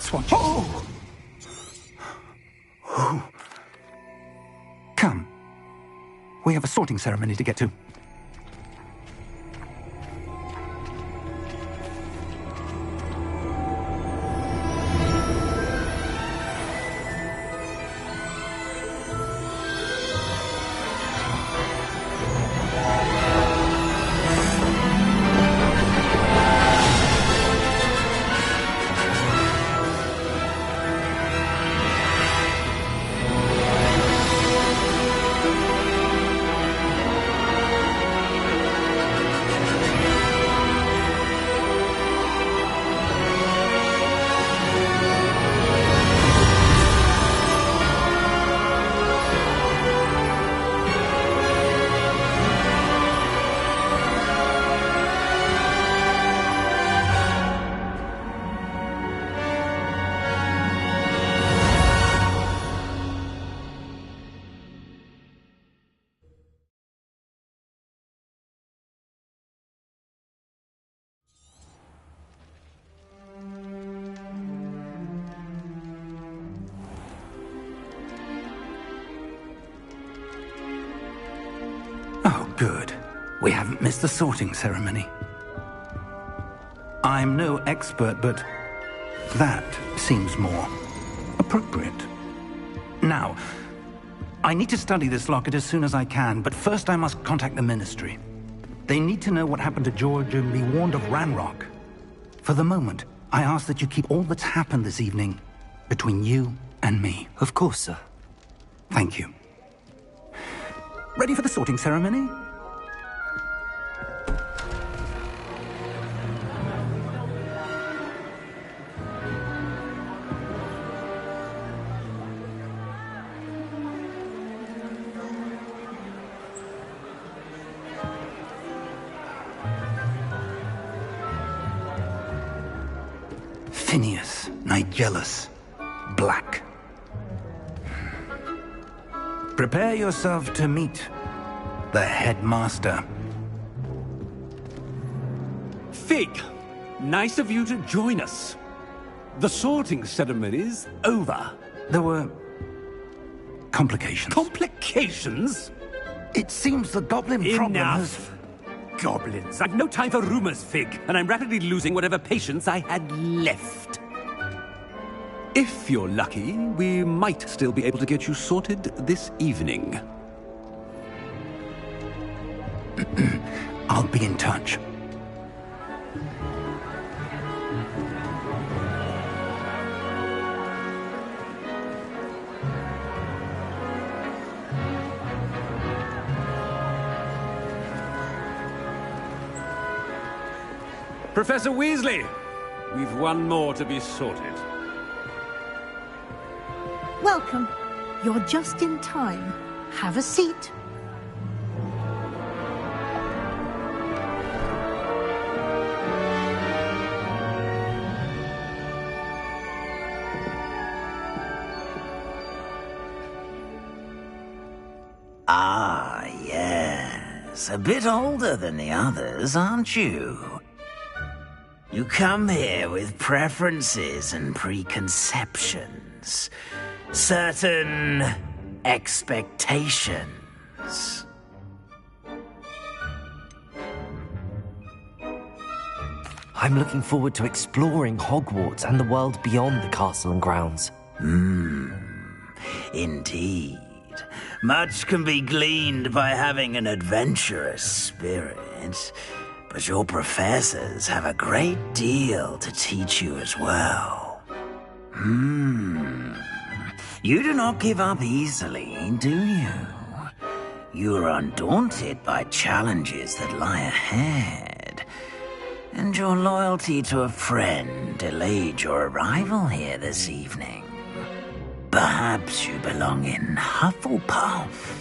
swatches. Oh! Oh. Come. We have a sorting ceremony to get to. Oh, good. We haven't missed the sorting ceremony. I'm no expert, but that seems more appropriate. Now, I need to study this locket as soon as I can, but first I must contact the Ministry. They need to know what happened to George and be warned of Ranrock. For the moment, I ask that you keep all that's happened this evening between you and me. Of course, sir. Thank you. Ready for the sorting ceremony? Phineas, Nigellus, Black. Prepare yourself to meet the headmaster. Fig, nice of you to join us. The sorting ceremony's over. There were complications. Complications? It seems the goblin problem has... Enough! Goblins. I've no time for rumors, Fig, and I'm rapidly losing whatever patience I had left. If you're lucky, we might still be able to get you sorted this evening. I'll be in touch. Professor Weasley, we've one more to be sorted. Welcome. You're just in time. Have a seat. Ah, yes. A bit older than the others, aren't you? You come here with preferences and preconceptions. Certain expectations. I'm looking forward to exploring Hogwarts and the world beyond the castle and grounds. Indeed. Much can be gleaned by having an adventurous spirit, but your professors have a great deal to teach you as well. You do not give up easily, do you? You are undaunted by challenges that lie ahead. And your loyalty to a friend delayed your arrival here this evening. Perhaps you belong in Hufflepuff.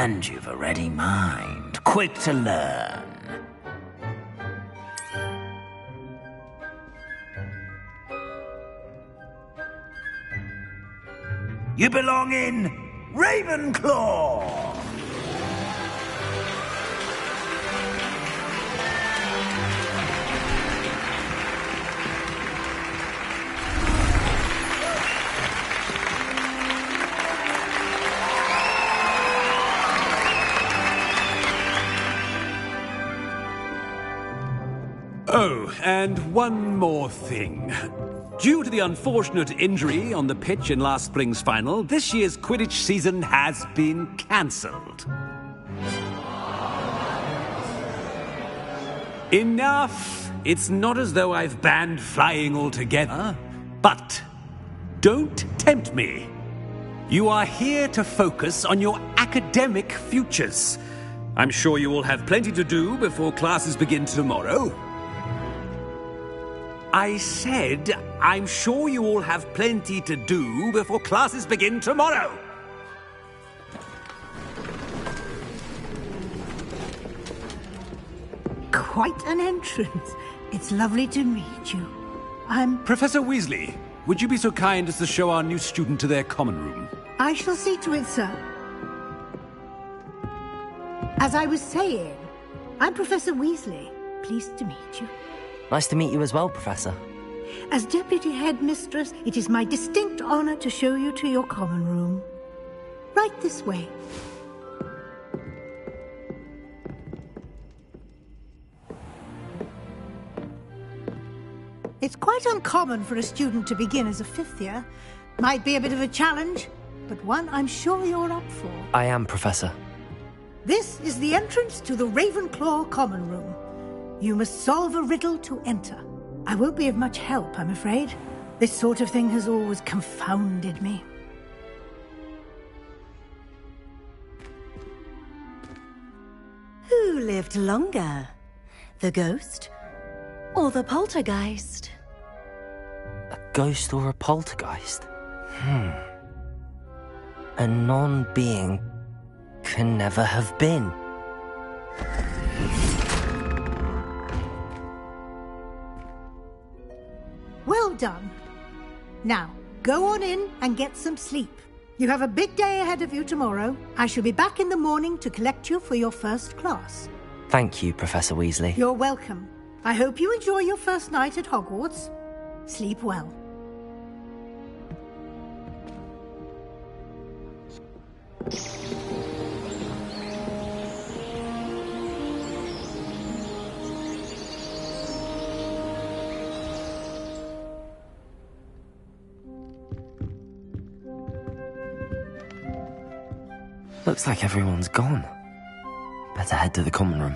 And you've a ready mind, quick to learn. You belong in Ravenclaw! Oh, and one more thing. Due to the unfortunate injury on the pitch in last spring's final, this year's Quidditch season has been cancelled. Enough! It's not as though I've banned flying altogether, but don't tempt me. You are here to focus on your academic futures. I'm sure you will have plenty to do before classes begin tomorrow. I said, I'm sure you all have plenty to do before classes begin tomorrow. Quite an entrance. It's lovely to meet you. I'm... Professor Weasley, would you be so kind as to show our new student to their common room? I shall see to it, sir. As I was saying, I'm Professor Weasley. Pleased to meet you. Nice to meet you as well, Professor. As Deputy Headmistress, it is my distinct honor to show you to your common room. Right this way. It's quite uncommon for a student to begin as a fifth year. Might be a bit of a challenge, but one I'm sure you're up for. I am, Professor. This is the entrance to the Ravenclaw common room. You must solve a riddle to enter. I won't be of much help, I'm afraid. This sort of thing has always confounded me. Who lived longer? The ghost or the poltergeist? A ghost or a poltergeist? A non-being can never have been. Well done. Now, go on in and get some sleep. You have a big day ahead of you tomorrow. I shall be back in the morning to collect you for your first class. Thank you, Professor Weasley. You're welcome. I hope you enjoy your first night at Hogwarts. Sleep well. Looks like everyone's gone. Better head to the common room.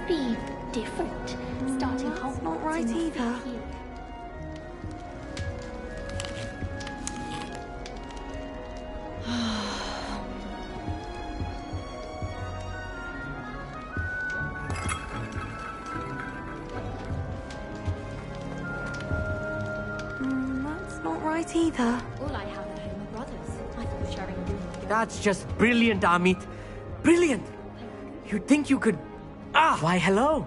be different. Starting That's not right either. That's not right either. All I have at home are brothers. I thought sharing a room with That's just brilliant, Amit. Brilliant! You'd think you could... Why, hello.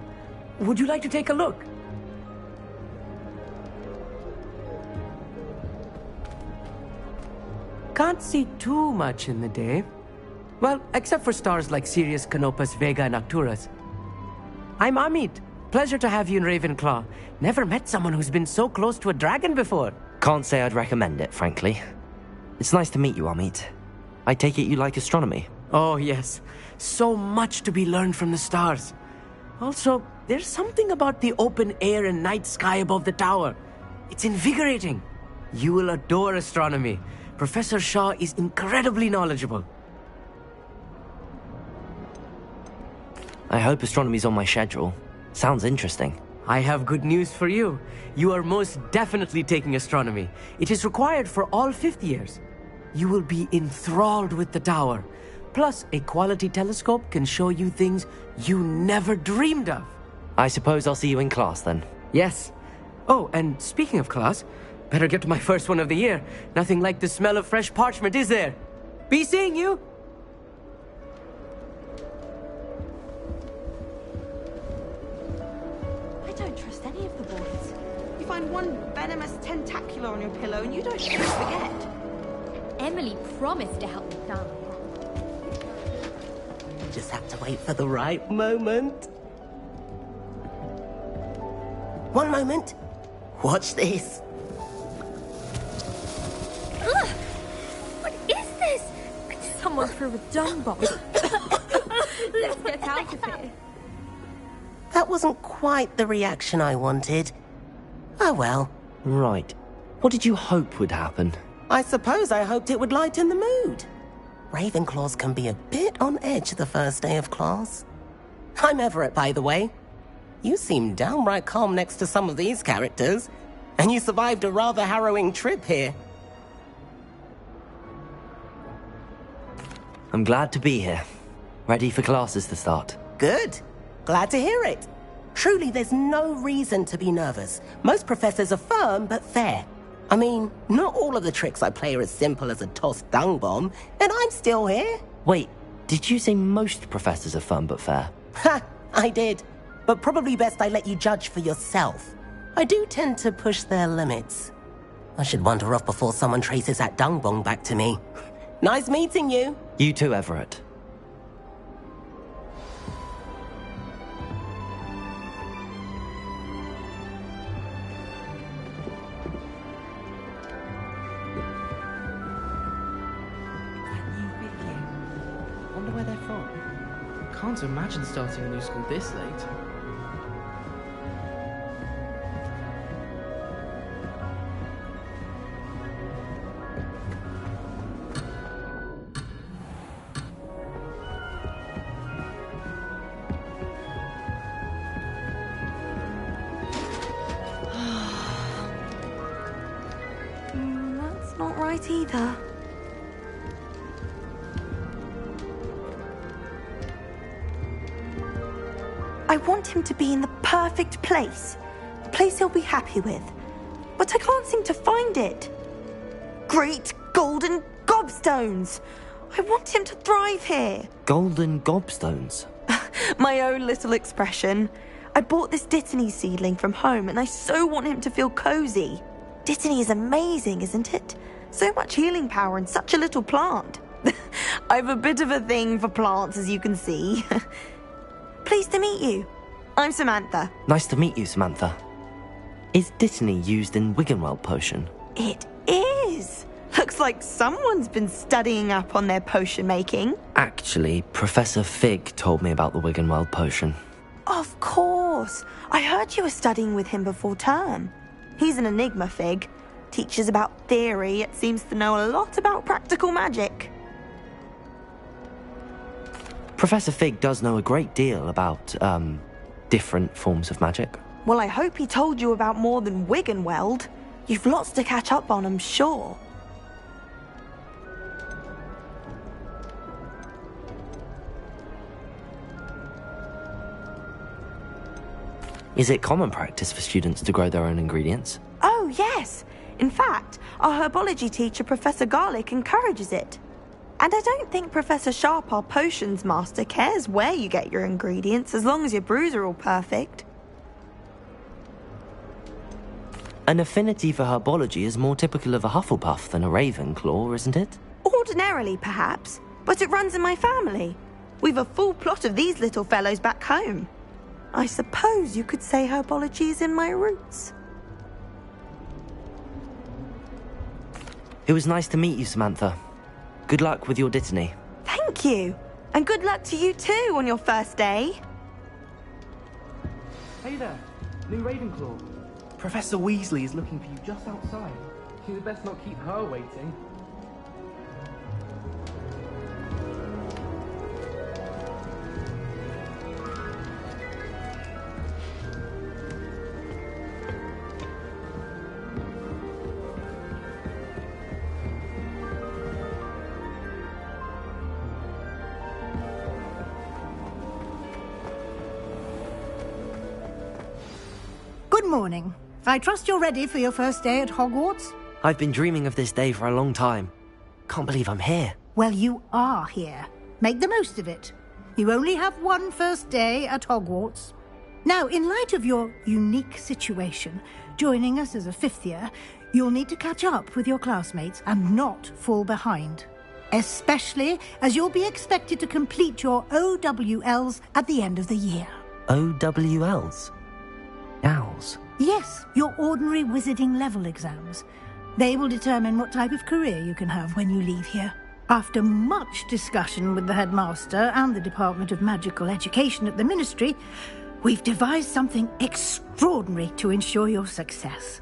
Would you like to take a look? Can't see too much in the day. Well, except for stars like Sirius, Canopus, Vega, and Arcturus. I'm Amit. Pleasure to have you in Ravenclaw. Never met someone who's been so close to a dragon before. Can't say I'd recommend it, frankly. It's nice to meet you, Amit. I take it you like astronomy. Oh, yes. So much to be learned from the stars. Also, there's something about the open air and night sky above the tower. It's invigorating. You will adore astronomy. Professor Shaw is incredibly knowledgeable. I hope astronomy's on my schedule. Sounds interesting. I have good news for you. You are most definitely taking astronomy. It is required for all fifth years. You will be enthralled with the tower. Plus, a quality telescope can show you things you never dreamed of. I suppose I'll see you in class then. Yes. Oh, and speaking of class, better get to my first one of the year. Nothing like the smell of fresh parchment, is there? Be seeing you! I don't trust any of the boys. You find one venomous tentacular on your pillow and you don't forget. Emily promised to help me down. Just have to wait for the right moment. One moment. Watch this. Ugh! What is this? Someone threw a dung bomb. Let's get out of here. That wasn't quite the reaction I wanted. Oh well. Right. What did you hope would happen? I suppose I hoped it would lighten the mood. Ravenclaws can be a bit on edge the first day of class. I'm Everett, by the way. You seem downright calm next to some of these characters, and you survived a rather harrowing trip here. I'm glad to be here. Ready for classes to start. Good. Glad to hear it. Truly, there's no reason to be nervous. Most professors are firm but fair. I mean, not all of the tricks I play are as simple as a tossed dung bomb, and I'm still here. Wait, did you say most professors are fun but fair? Ha! I did. But probably best I let you judge for yourself. I do tend to push their limits. I should wander off before someone traces that dung bomb back to me. Nice meeting you. You too, Everett. Wonder where they're from. Can't imagine starting a new school this late. That's not right either. I want him to be in the perfect place. A place he'll be happy with. But I can't seem to find it. Great golden gobstones! I want him to thrive here. Golden gobstones? My own little expression. I bought this Dittany seedling from home and I so want him to feel cozy. Dittany is amazing, isn't it? So much healing power in such a little plant. I've a bit of a thing for plants, as you can see. Pleased to meet you. I'm Samantha. Nice to meet you, Samantha. Is Dittany used in Wiggenweld potion? It is. Looks like someone's been studying up on their potion making. Actually, Professor Fig told me about the Wiggenweld potion. Of course. I heard you were studying with him before term. He's an enigma, Fig. Teaches about theory, yet seems to know a lot about practical magic. Professor Fig does know a great deal about, different forms of magic. Well, I hope he told you about more than Wiggenweld. You've lots to catch up on, I'm sure. Is it common practice for students to grow their own ingredients? Oh, yes. In fact, our herbology teacher, Professor Garlick, encourages it. And I don't think Professor Sharp, our potions master, cares where you get your ingredients as long as your brews are all perfect. An affinity for herbology is more typical of a Hufflepuff than a Ravenclaw, isn't it? Ordinarily, perhaps, but it runs in my family. We've a full plot of these little fellows back home. I suppose you could say herbology is in my roots. It was nice to meet you, Samantha. Good luck with your Dittany. Thank you. And good luck to you too on your first day. Hey there, new Ravenclaw. Professor Weasley is looking for you just outside. You'd best not keep her waiting. morning. I trust you're ready for your first day at Hogwarts? I've been dreaming of this day for a long time. Can't believe I'm here. Well, you are here. Make the most of it. You only have one first day at Hogwarts. Now, in light of your unique situation, joining us as a fifth year, you'll need to catch up with your classmates and not fall behind. Especially as you'll be expected to complete your OWLs at the end of the year. OWLs? Owls? Yes, your ordinary wizarding level exams. They will determine what type of career you can have when you leave here. After much discussion with the headmaster and the Department of Magical Education at the Ministry, we've devised something extraordinary to ensure your success.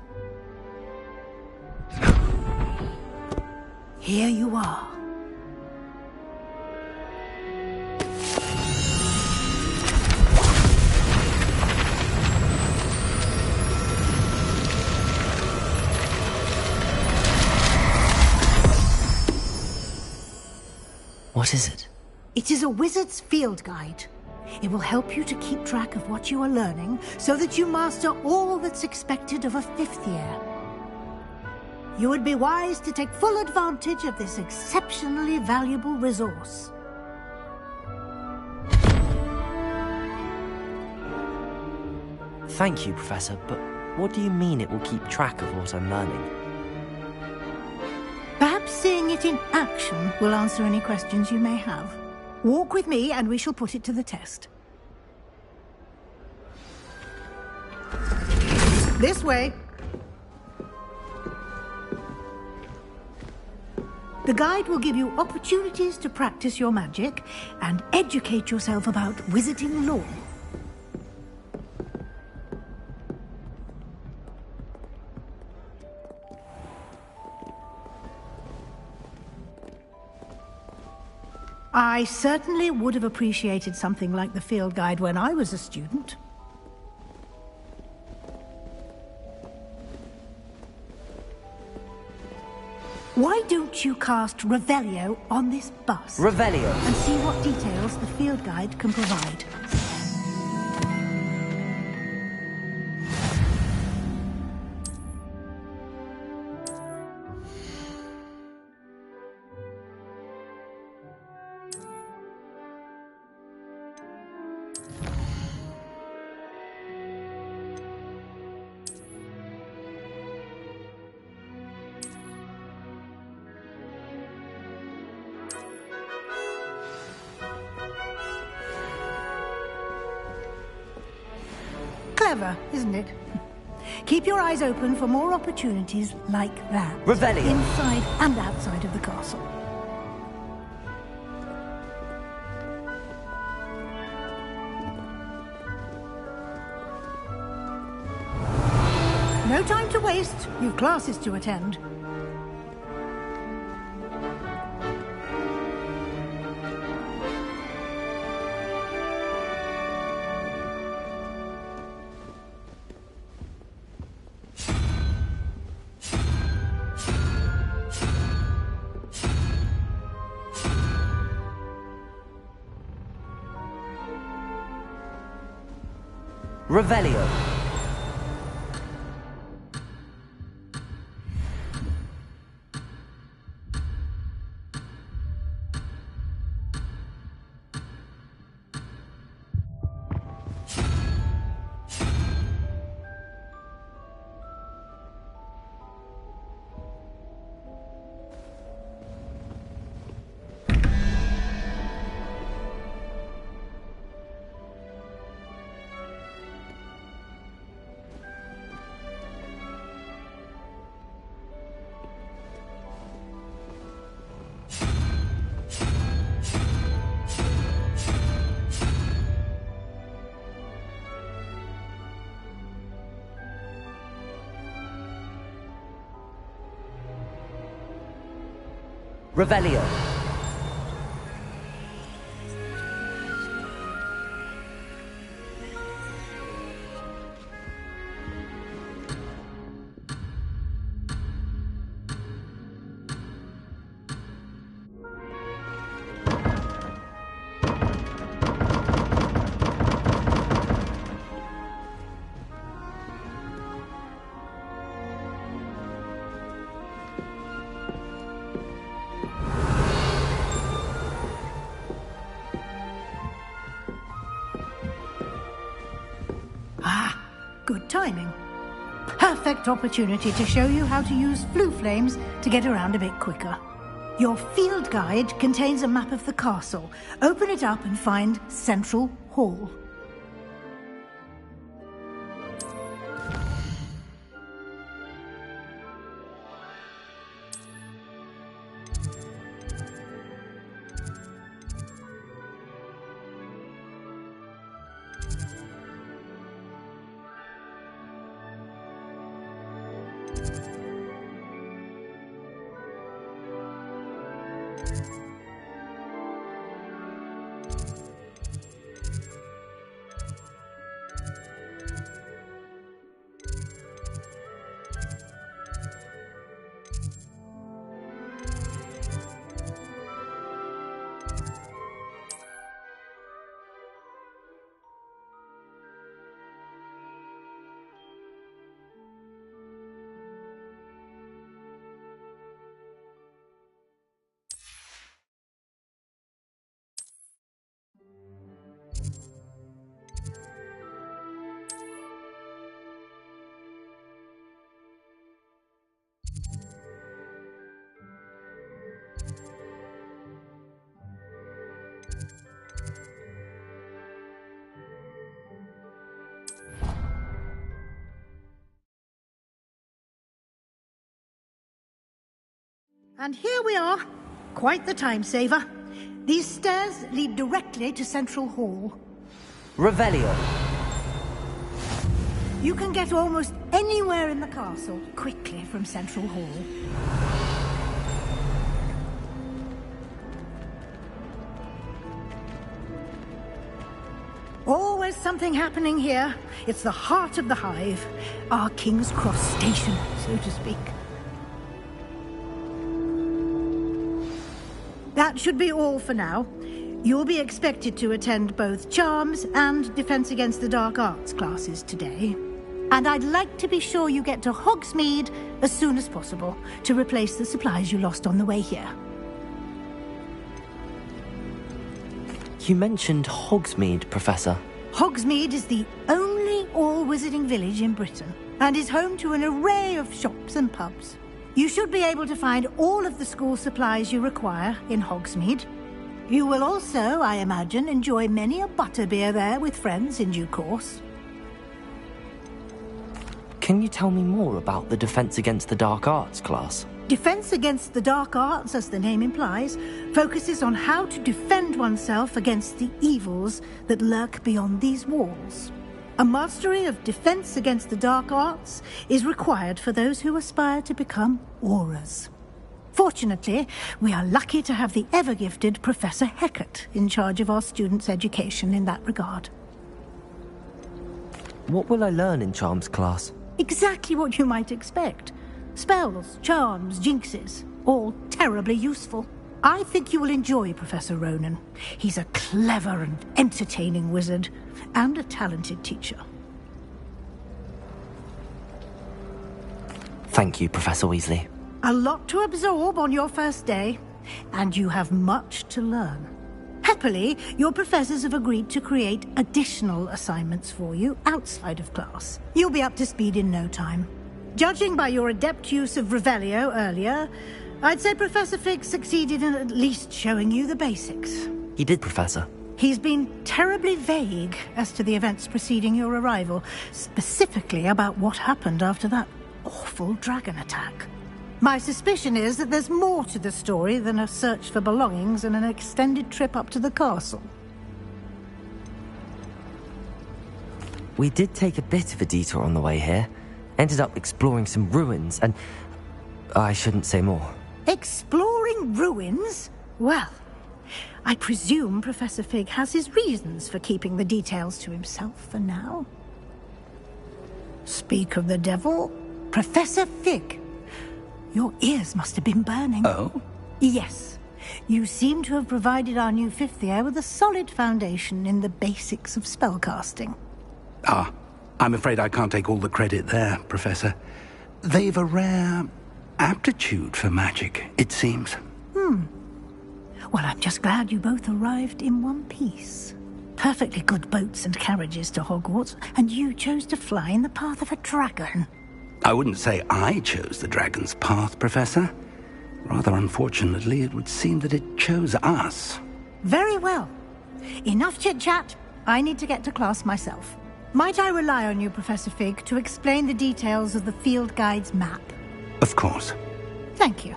Here you are. What is it? It is a wizard's field guide. It will help you to keep track of what you are learning so that you master all that's expected of a fifth year. You would be wise to take full advantage of this exceptionally valuable resource. Thank you, Professor, but what do you mean it will keep track of what I'm learning? Perhaps seeing it in action will answer any questions you may have. Walk with me and we shall put it to the test. This way. The guide will give you opportunities to practice your magic and educate yourself about wizarding lore. I certainly would have appreciated something like the field guide when I was a student. Why don't you cast Revelio on this bus? Revelio? And see what details the field guide can provide. Clever, isn't it? Keep your eyes open for more opportunities like that. Revelio. Inside and outside of the castle. No time to waste. You've classes to attend. Revelio. Revelio. Good timing. Perfect opportunity to show you how to use flue flames to get around a bit quicker. Your field guide contains a map of the castle. Open it up and find Central Hall. And here we are. Quite the time saver. These stairs lead directly to Central Hall. Revelio. You can get almost anywhere in the castle quickly from Central Hall. Always something happening here. It's the heart of the hive. Our King's Cross station, so to speak. That should be all for now. You'll be expected to attend both Charms and Defense Against the Dark Arts classes today. And I'd like to be sure you get to Hogsmeade as soon as possible to replace the supplies you lost on the way here. You mentioned Hogsmeade, Professor. Hogsmeade is the only all-wizarding village in Britain and is home to an array of shops and pubs. You should be able to find all of the school supplies you require in Hogsmeade. You will also, I imagine, enjoy many a butterbeer there with friends in due course. Can you tell me more about the Defense Against the Dark Arts class? Defense Against the Dark Arts, as the name implies, focuses on how to defend oneself against the evils that lurk beyond these walls. A mastery of Defense Against the Dark Arts is required for those who aspire to become Aurors. Fortunately, we are lucky to have the ever-gifted Professor Hecat in charge of our students' education in that regard. What will I learn in Charms class? Exactly what you might expect. Spells, charms, jinxes, all terribly useful. I think you will enjoy Professor Ronan. He's a clever and entertaining wizard, and a talented teacher. Thank you, Professor Weasley. A lot to absorb on your first day, and you have much to learn. Happily, your professors have agreed to create additional assignments for you outside of class. You'll be up to speed in no time. Judging by your adept use of Revelio earlier, I'd say Professor Fig succeeded in at least showing you the basics. He did, Professor. He's been terribly vague as to the events preceding your arrival, specifically about what happened after that awful dragon attack. My suspicion is that there's more to the story than a search for belongings and an extended trip up to the castle. We did take a bit of a detour on the way here. Ended up exploring some ruins and... I shouldn't say more. Exploring ruins? Well, I presume Professor Fig has his reasons for keeping the details to himself for now. Speak of the devil, Professor Fig. Your ears must have been burning. Oh? Yes. You seem to have provided our new fifth year with a solid foundation in the basics of spellcasting. Ah, I'm afraid I can't take all the credit there, Professor. They've a rare aptitude for magic, it seems. Well, I'm just glad you both arrived in one piece. perfectly good boats and carriages to Hogwarts, and you chose to fly in the path of a dragon. I wouldn't say I chose the dragon's path, Professor. Rather unfortunately, it would seem that it chose us. Very well. Enough chit-chat. I need to get to class myself. Might I rely on you, Professor Fig, to explain the details of the field guide's map? Of course. Thank you.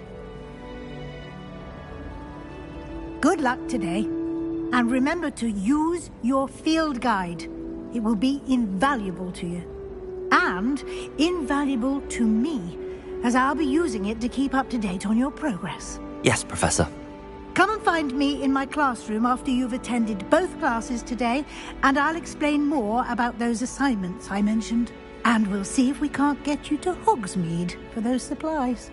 Good luck today. And remember to use your field guide. It will be invaluable to you. And invaluable to me, as I'll be using it to keep up to date on your progress. Yes, Professor. Come and find me in my classroom after you've attended both classes today, and I'll explain more about those assignments I mentioned. And we'll see if we can't get you to Hogsmeade for those supplies.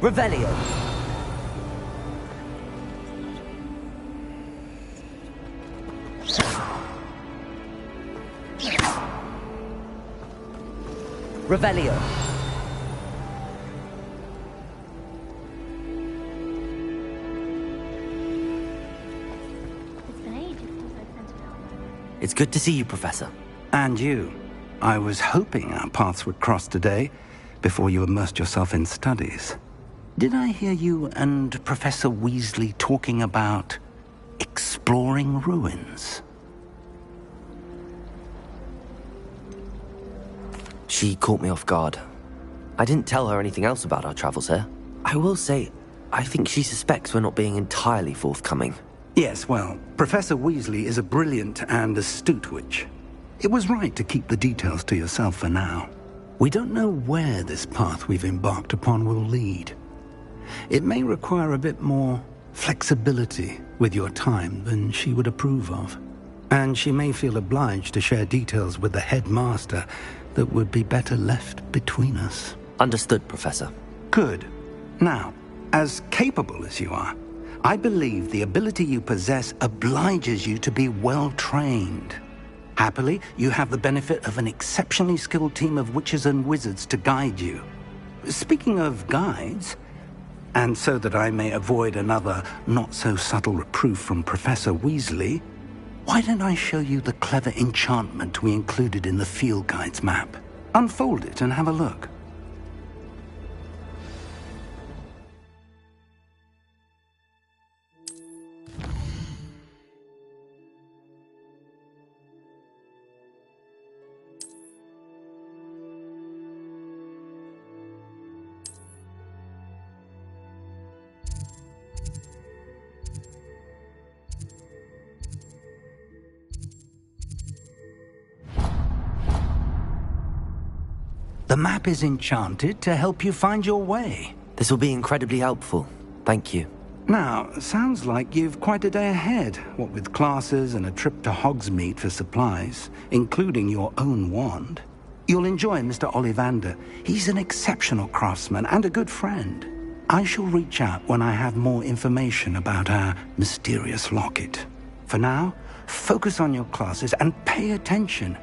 Revelio. Revelio. It's good to see you, Professor. And you. I was hoping our paths would cross today, before you immersed yourself in studies. Did I hear you and Professor Weasley talking about exploring ruins? She caught me off guard. I didn't tell her anything else about our travels here. I will say, I think she suspects we're not being entirely forthcoming. Yes, well, Professor Weasley is a brilliant and astute witch. It was right to keep the details to yourself for now. We don't know where this path we've embarked upon will lead. It may require a bit more flexibility with your time than she would approve of. And she may feel obliged to share details with the headmaster that would be better left between us. Understood, Professor. Good. Now, as capable as you are, I believe the ability you possess obliges you to be well-trained. Happily, you have the benefit of an exceptionally skilled team of witches and wizards to guide you. Speaking of guides, and so that I may avoid another not-so-subtle reproof from Professor Weasley, why don't I show you the clever enchantment we included in the field guide's map? Unfold it and have a look. The map is enchanted to help you find your way. This will be incredibly helpful. Thank you. Now, sounds like you've quite a day ahead, what with classes and a trip to Hogsmeade for supplies, including your own wand. You'll enjoy Mr. Ollivander. He's an exceptional craftsman and a good friend. I shall reach out when I have more information about our mysterious locket. For now, focus on your classes and pay attention.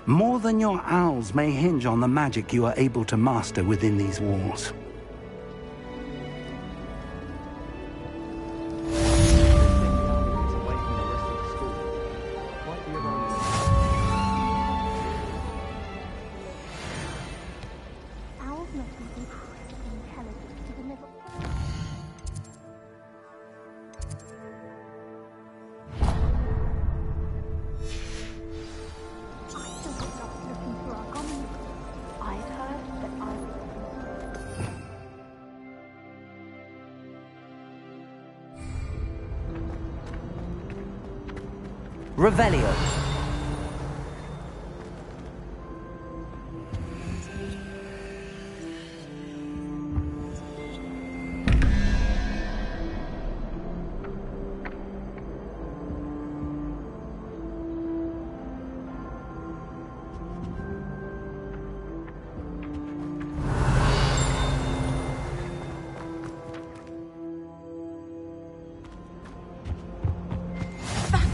More than your owls may hinge on the magic you are able to master within these walls. Revelio.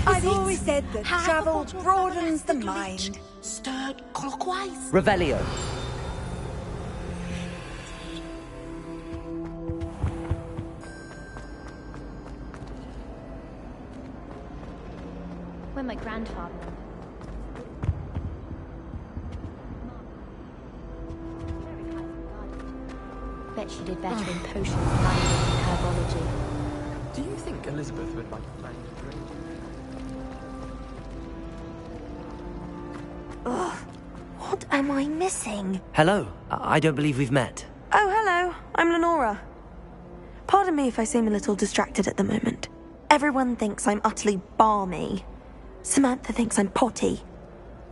I've always said that travel broadens the mind. Stirred clockwise. Revelio. when my grandfather went. Bet she did better in potions and herbology. Do you think Elizabeth would like to find a drink? Ugh. What am I missing? Hello. I don't believe we've met. Oh, hello. I'm Lenora. Pardon me if I seem a little distracted at the moment. Everyone thinks I'm utterly balmy. Samantha thinks I'm potty.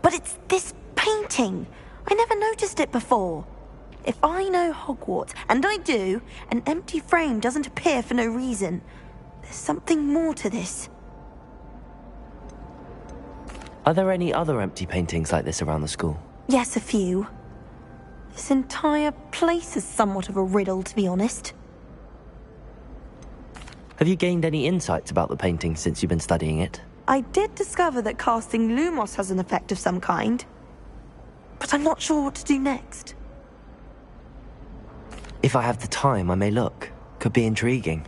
But it's this painting. I never noticed it before. If I know Hogwarts, and I do, an empty frame doesn't appear for no reason. There's something more to this. Are there any other empty paintings like this around the school? Yes, a few. This entire place is somewhat of a riddle, to be honest. Have you gained any insights about the painting since you've been studying it? I did discover that casting Lumos has an effect of some kind. But I'm not sure what to do next. If I have the time, I may look. Could be intriguing.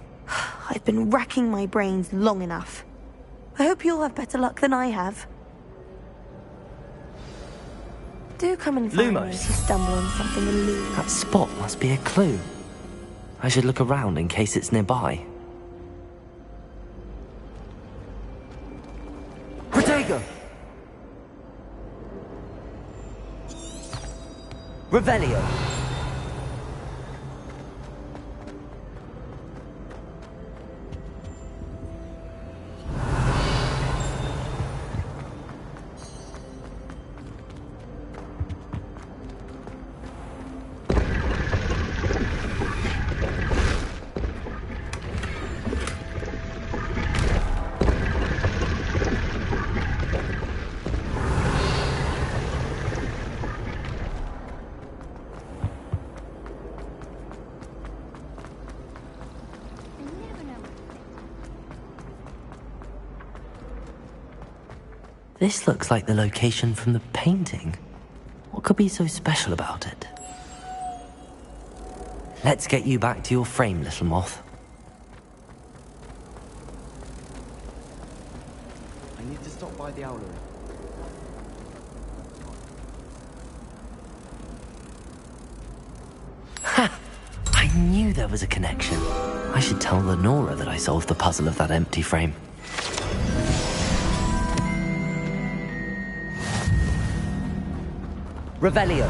I've been racking my brains long enough. I hope you'll have better luck than I have. Do come and find me if you stumble on something illuminating. That spot must be a clue. I should look around in case it's nearby. Protego! Revelio! This looks like the location from the painting. What could be so special about it? Let's get you back to your frame, little moth. I need to stop by the owlery. Ha! I knew there was a connection. I should tell Lenora that I solved the puzzle of that empty frame. Revelio.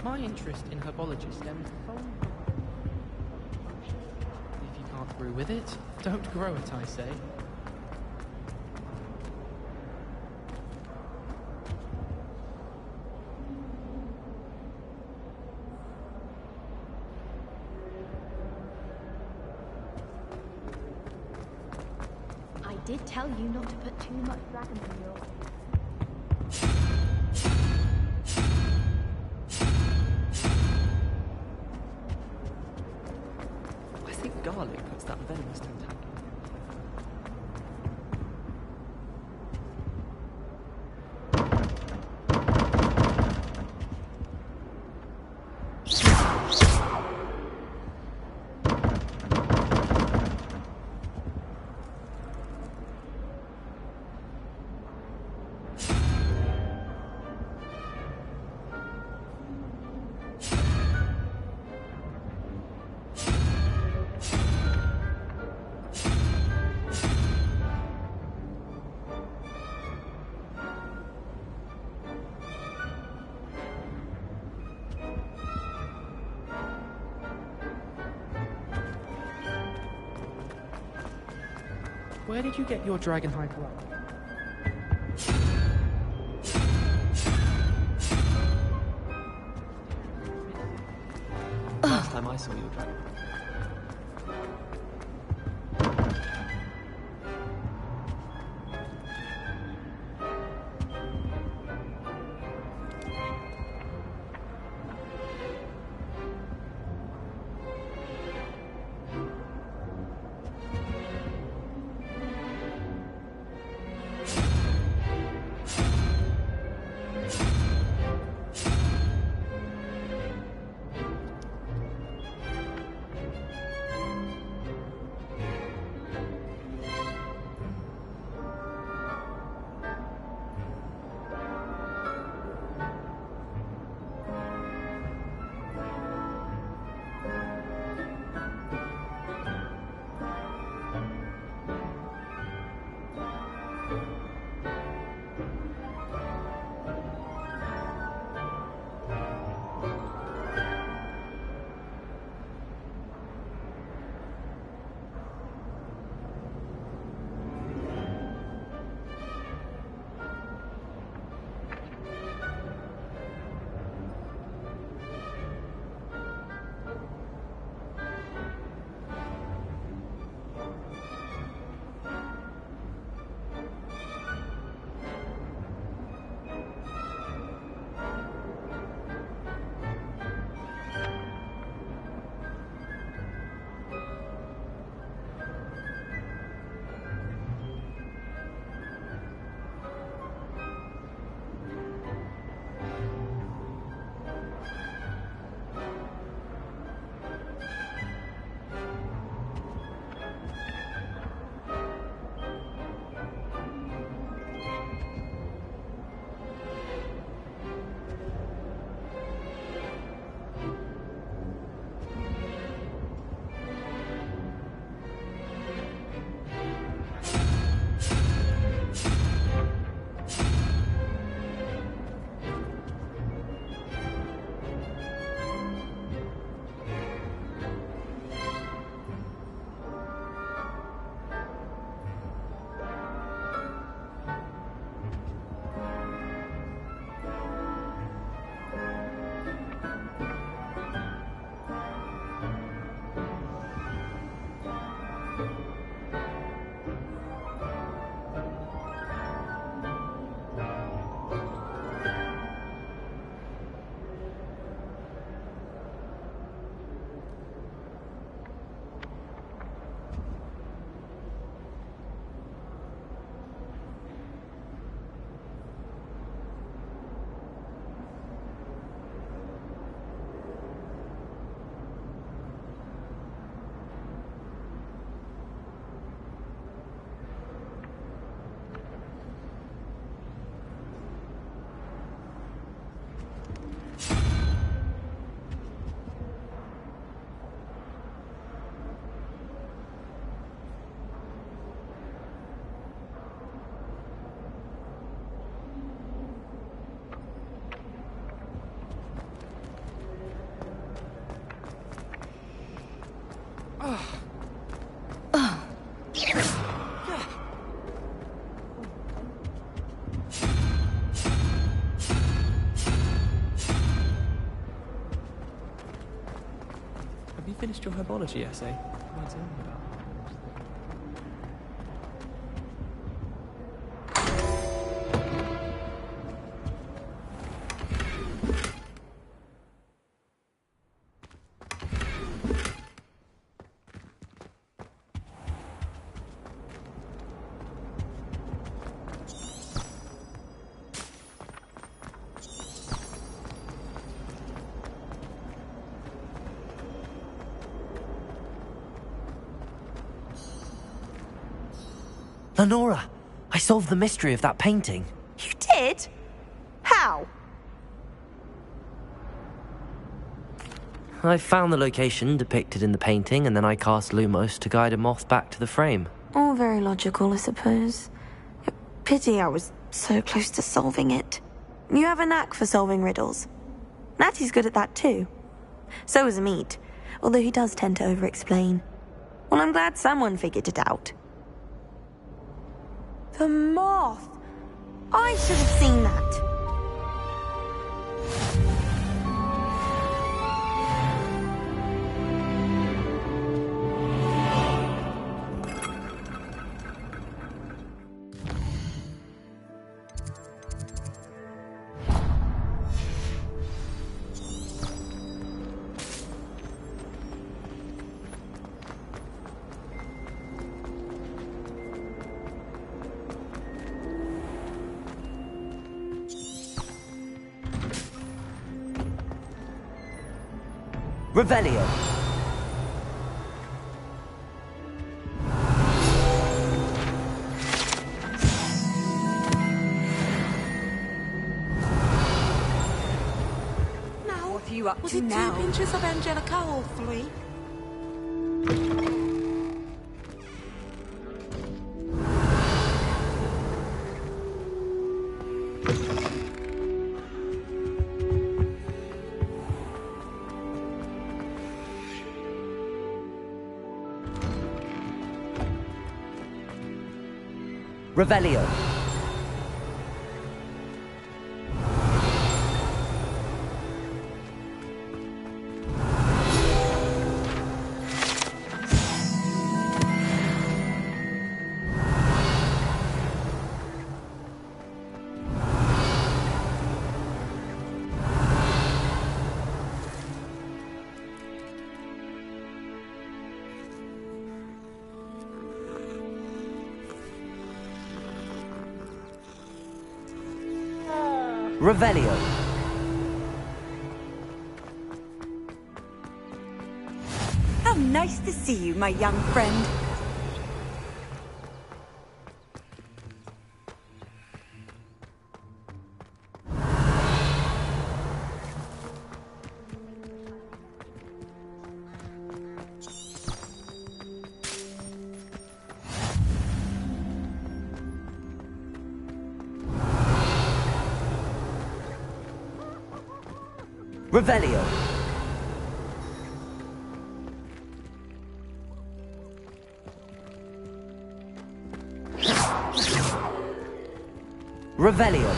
My interest in herbology stems from... If you can't brew with it, don't grow it, I say. I did tell you not to put too much dragon in your... I think garlic puts that venomous tentacle. Where did you get your dragon hide rug? I saw your dragon. Have you finished your herbology essay? What am I talking about? Lenora, I solved the mystery of that painting. You did? How? I found the location depicted in the painting, and then I cast Lumos to guide a moth back to the frame. All very logical, I suppose. Pity I was so close to solving it. You have a knack for solving riddles. Natty's good at that too. So is Amit, although he does tend to over-explain. Well, I'm glad someone figured it out. The moth! I should have seen that. Revelio. What are you up Was to it now? 2 pinches of Angelica or 3? Revelio. Revelio. How nice to see you, my young friend. Revelio. Revelio.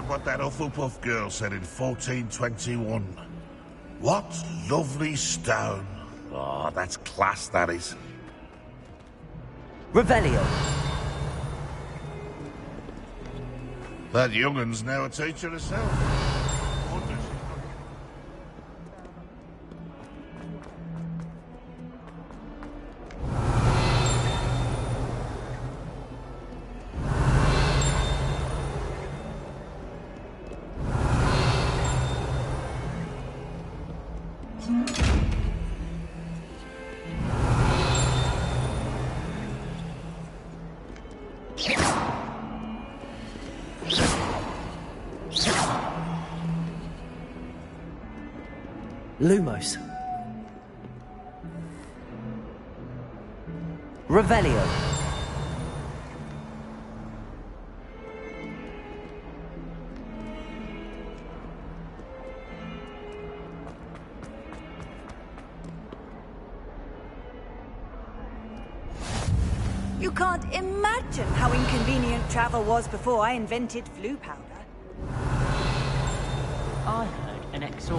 What that Hufflepuff girl said in 1421. What lovely stone. Oh, that's class, that is. Revelio. That young'un's now a teacher herself. Lumos. Revelio. You can't imagine how inconvenient travel was before I invented flu powder. I heard an exor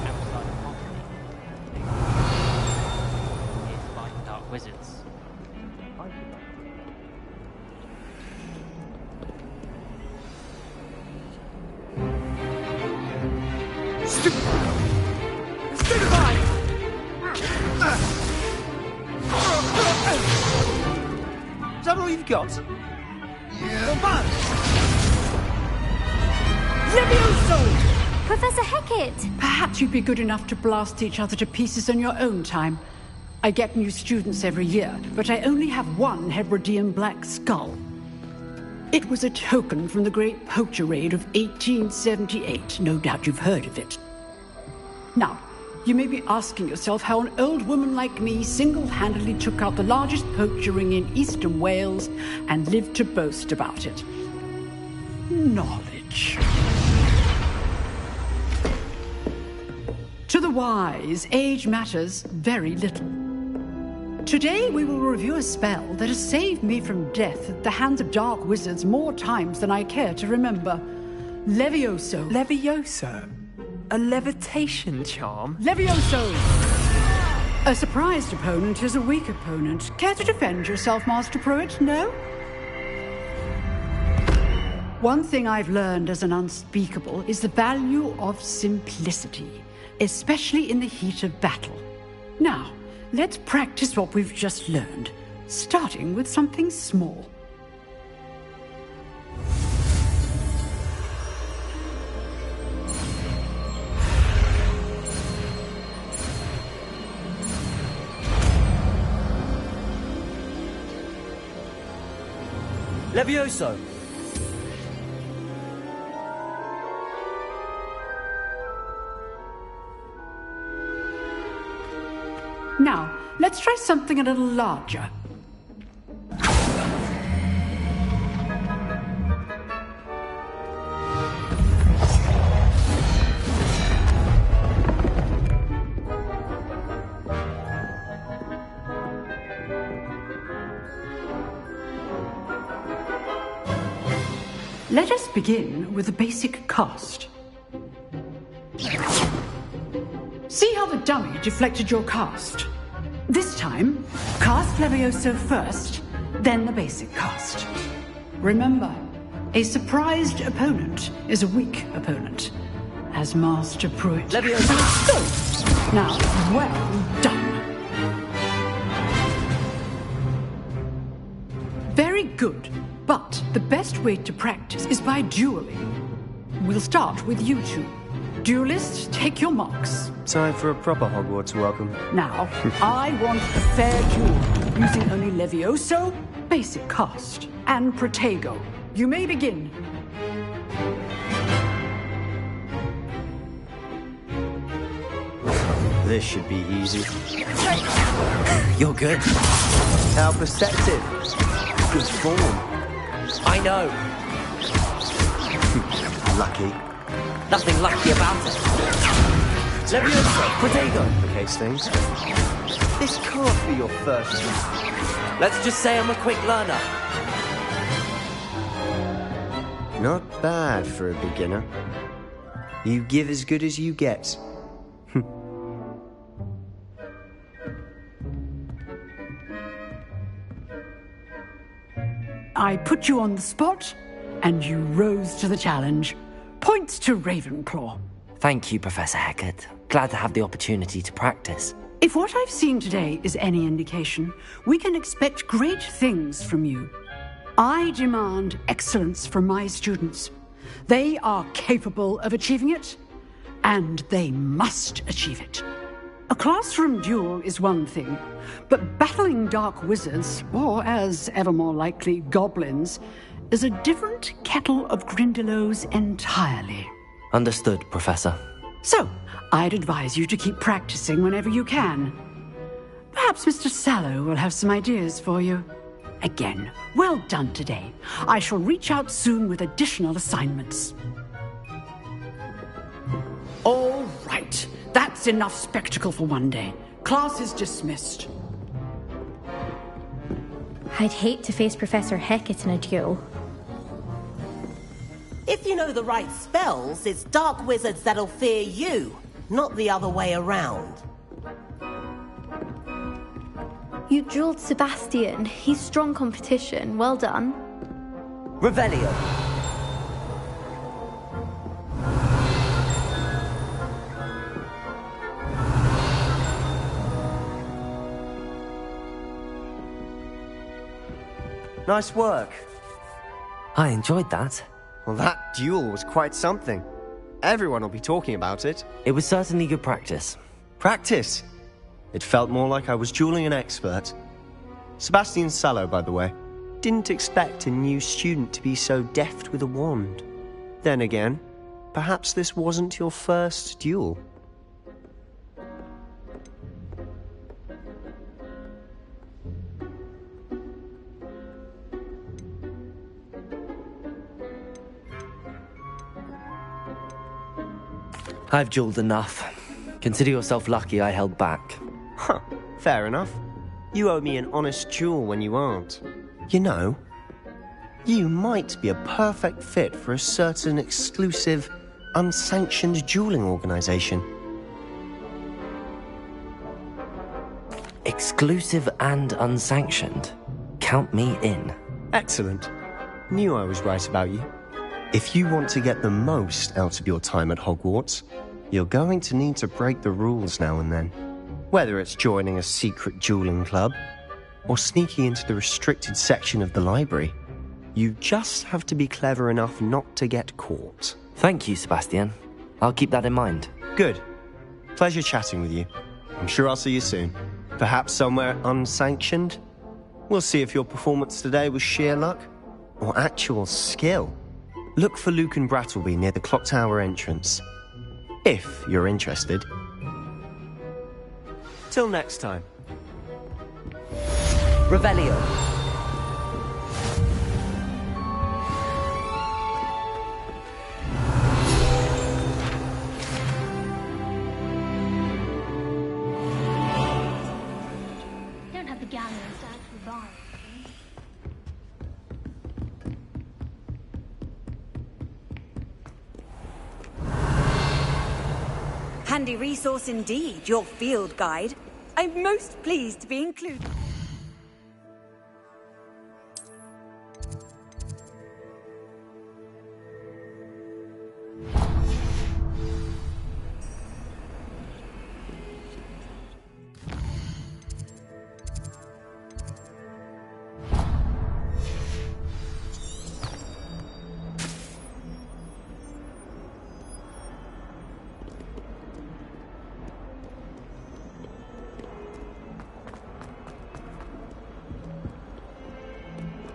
outside of Hogsmeade. It's by dark wizards. Is that all you've got? Yeah. Levioso! Professor Hecat! Perhaps you'd be good enough to blast each other to pieces on your own time. I get new students every year, but I only have one Hebridean black skull. It was a token from the Great Poacher Raid of 1878. No doubt you've heard of it. Now, you may be asking yourself how an old woman like me single-handedly took out the largest poacher ring in eastern Wales and lived to boast about it. Knowledge. To the wise, age matters very little. Today we will review a spell that has saved me from death at the hands of dark wizards more times than I care to remember. Levioso. Levioso? A levitation charm? Levioso! A surprised opponent is a weak opponent. Care to defend yourself, Master Pruitt? No? One thing I've learned as an unspeakable is the value of simplicity, especially in the heat of battle. Now, let's practice what we've just learned, starting with something small. Levioso! Now, let's try something a little larger. Let us begin with the basic cast. See how the dummy deflected your cast? This time, cast Levioso first, then the basic cast. Remember, a surprised opponent is a weak opponent, as Master Pruitt. Levioso! Now, well done. Very good, but the best way to practice is by dueling. We'll start with you two. Duelists, take your marks. Time for a proper Hogwarts welcome. Now, I want a fair duel, using only Levioso, basic cast, and Protego. You may begin. This should be easy. You're good. How perceptive. Good form. I know. Lucky. Nothing lucky about it. Levioso, Protego. Complicates things. This can't be your first. Let's just say I'm a quick learner. Not bad for a beginner. You give as good as you get. I put you on the spot, and you rose to the challenge. Points to Ravenclaw. Thank you, Professor Hecat. Glad to have the opportunity to practice. If what I've seen today is any indication, we can expect great things from you. I demand excellence from my students. They are capable of achieving it, and they must achieve it. A classroom duel is one thing, but battling dark wizards, or as ever more likely, goblins, is a different kettle of Grindylows entirely. Understood, Professor. So, I'd advise you to keep practicing whenever you can. Perhaps Mr. Sallow will have some ideas for you. Again, well done today. I shall reach out soon with additional assignments. All right. That's enough spectacle for one day. Class is dismissed. I'd hate to face Professor Hecat in a duel. If you know the right spells, it's dark wizards that'll fear you, not the other way around. You dueled Sebastian. He's strong competition. Well done. Revelio. Nice work. I enjoyed that. Well, that duel was quite something. Everyone will be talking about it. It was certainly good practice. Practice? It felt more like I was dueling an expert. Sebastian Sallow, by the way. Didn't expect a new student to be so deft with a wand. Then again, perhaps this wasn't your first duel. I've dueled enough. Consider yourself lucky I held back. Huh, fair enough. You owe me an honest duel when you aren't. You know, you might be a perfect fit for a certain exclusive, unsanctioned dueling organization. Exclusive and unsanctioned. Count me in. Excellent. Knew I was right about you. If you want to get the most out of your time at Hogwarts, you're going to need to break the rules now and then. Whether it's joining a secret dueling club, or sneaking into the restricted section of the library, you just have to be clever enough not to get caught. Thank you, Sebastian. I'll keep that in mind. Good. Pleasure chatting with you. I'm sure I'll see you soon. Perhaps somewhere unsanctioned? We'll see if your performance today was sheer luck or actual skill. Look for Luke and Brattleby near the clock tower entrance. If you're interested. Till next time. Revelio. Don't have the galleons to actually buy. Handy resource indeed, your field guide. I'm most pleased to be included.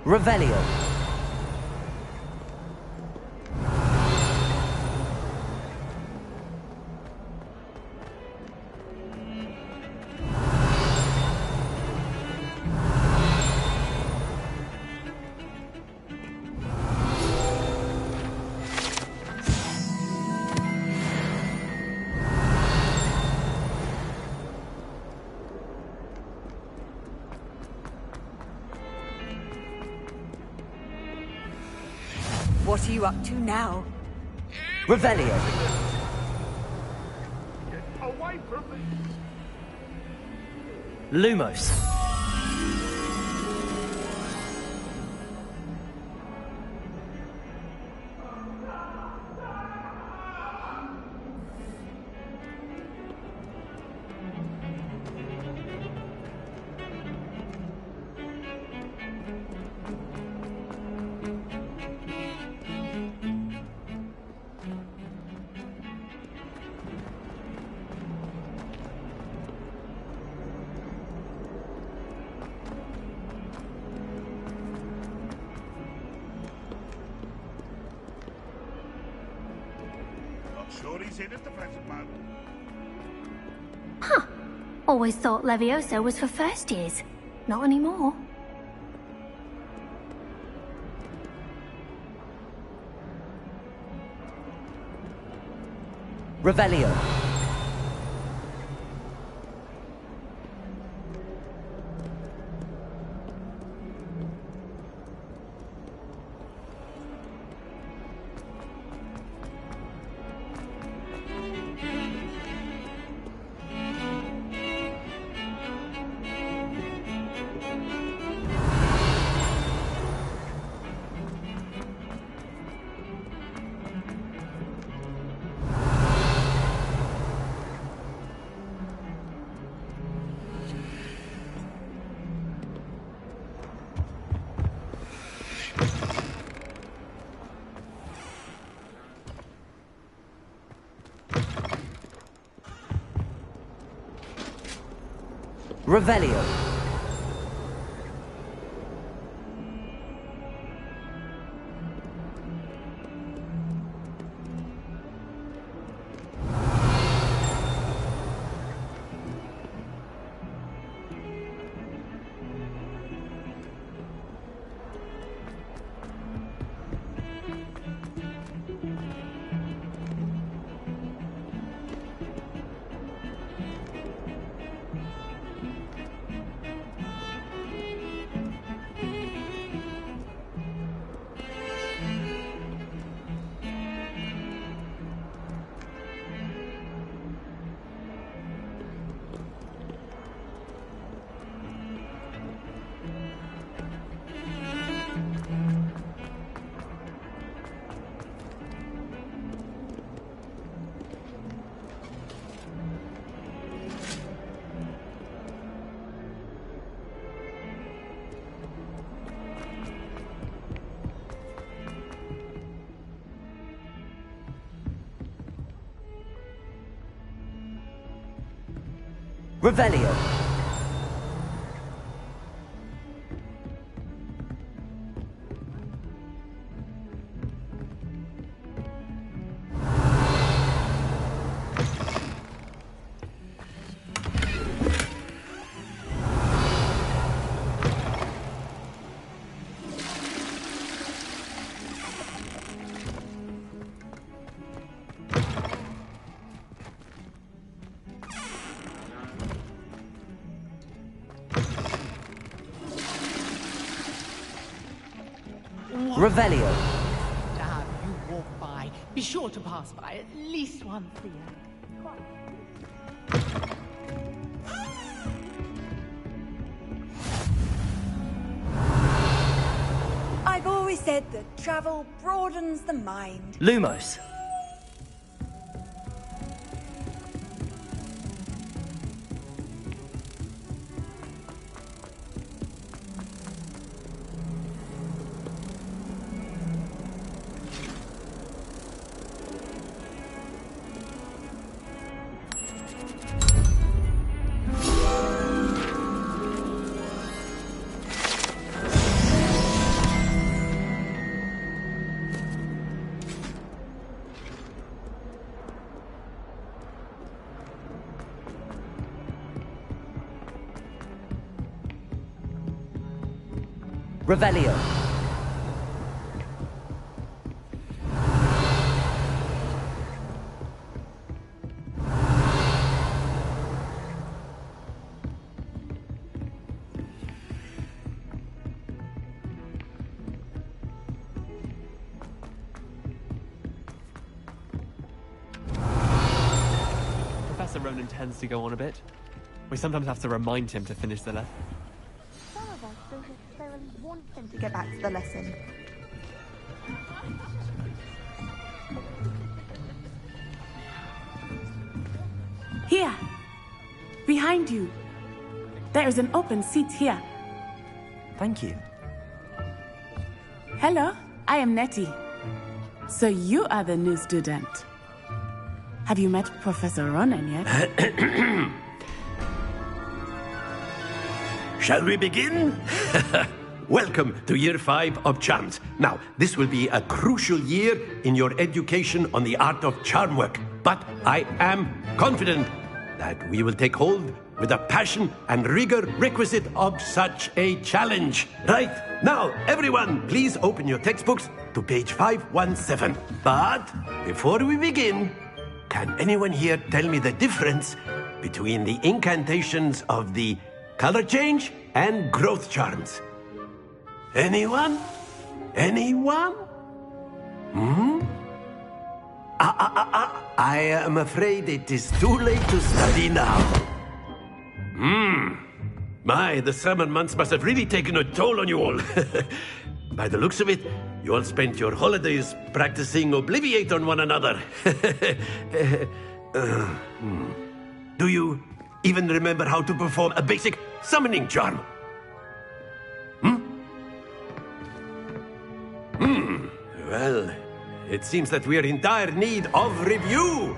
Revelio. What are you up to now? Revelio. Away from me! Lumos. Sure he's in at the present moment. Huh. Always thought Levioso was for first years. Not anymore. Revelio. Revelio. Revelio. Revelio. Now you walk by. Be sure to pass by at least once a year. I've always said that travel broadens the mind. Lumos. Revelio. Professor Ronan tends to go on a bit. We sometimes have to remind him to finish the lesson. Some of us don't necessarily want him to get back to the lesson. Here. Behind you. There is an open seat here. Thank you. Hello, I am Nettie. So you are the new student. Have you met Professor Ronan yet? Shall we begin? Welcome to Year 5 of Charms. Now, this will be a crucial year in your education on the art of charm work. But I am confident that we will take hold with the passion and rigor requisite of such a challenge. Right, now, everyone, please open your textbooks to page 517. But before we begin, can anyone here tell me the difference between the incantations of the color change and growth charms? Anyone? Anyone? I am afraid it is too late to study now. My, the summer months must have really taken a toll on you all. By the looks of it, you all spent your holidays practicing Obliviate on one another. Do you even remember how to perform a basic summoning charm? Well, it seems that we are in dire need of review.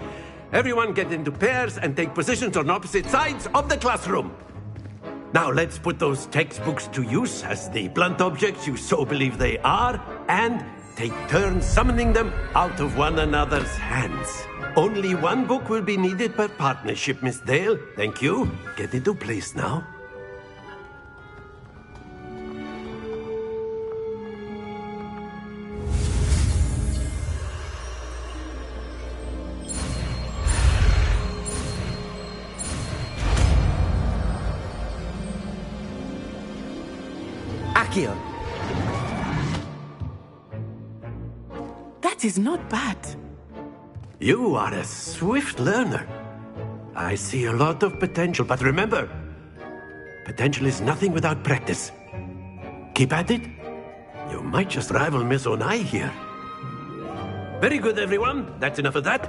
Everyone get into pairs and take positions on opposite sides of the classroom. Now let's put those textbooks to use as the blunt objects you so believe they are, and take turns summoning them out of one another's hands. Only one book will be needed per partnership, Miss Dale. Thank you. Get into place now. Accio. That is not bad. You are a swift learner. I see a lot of potential, but remember, potential is nothing without practice. Keep at it. You might just rival Miss Onai here. Very good, everyone. That's enough of that.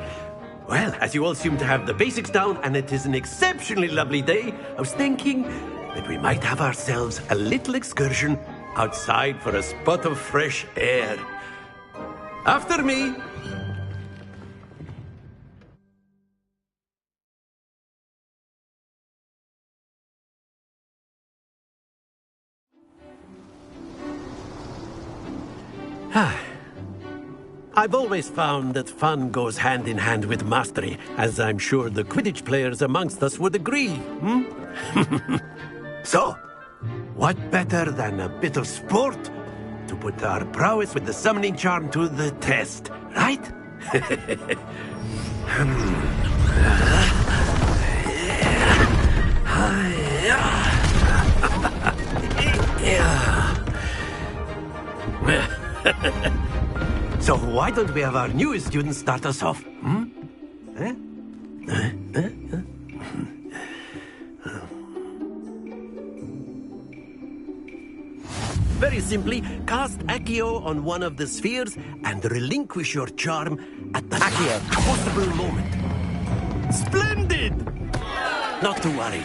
Well, as you all seem to have the basics down, and it is an exceptionally lovely day, I was thinking that we might have ourselves a little excursion outside for a spot of fresh air. After me. I've always found that fun goes hand in hand with mastery, as I'm sure the Quidditch players amongst us would agree, So, what better than a bit of sport to put our prowess with the summoning charm to the test, right? So why don't we have our newest student start us off? Very simply, cast Accio on one of the spheres and relinquish your charm at the possible moment. Splendid! Not to worry.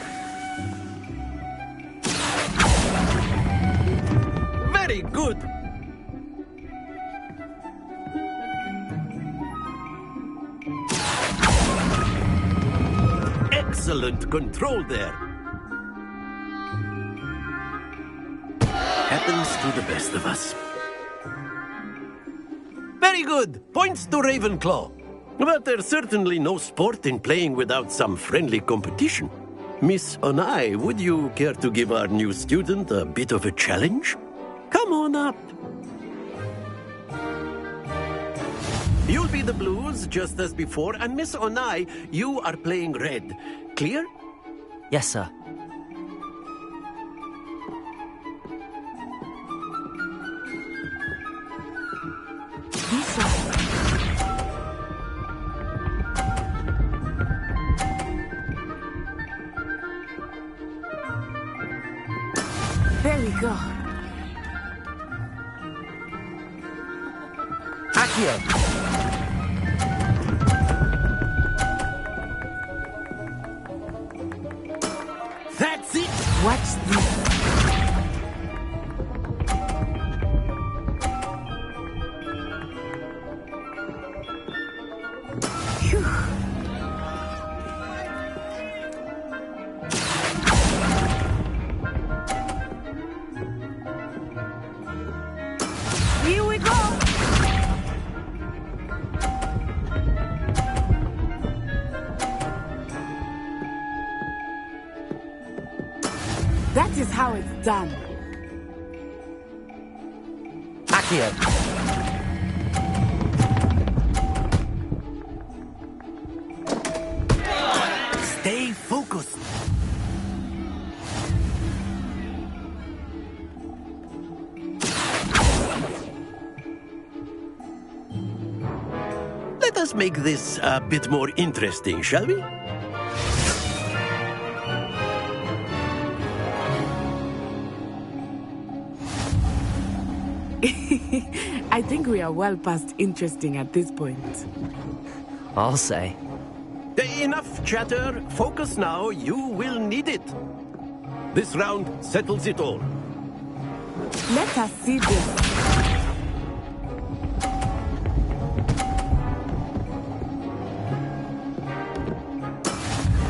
Very good. Excellent control there. Happens to the best of us. Very good. Points to Ravenclaw. But there's certainly no sport in playing without some friendly competition. Miss Onai, would you care to give our new student a bit of a challenge? Come on up. You'll be the blues, just as before, and Miss Onai, you are playing red. Clear? Yes, sir. There we go. Accio! That's it! Watch this. Here we go! That is how it's done. Accio! Stay focused. Let us make this a bit more interesting, shall we? I think we are well past interesting at this point. I'll say. Enough chatter. Focus now. You will need it. This round settles it all. Let us see this.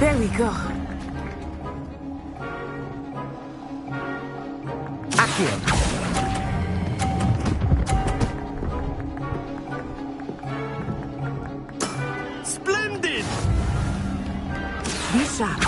There we go. Accio! Splendid! Be sharp.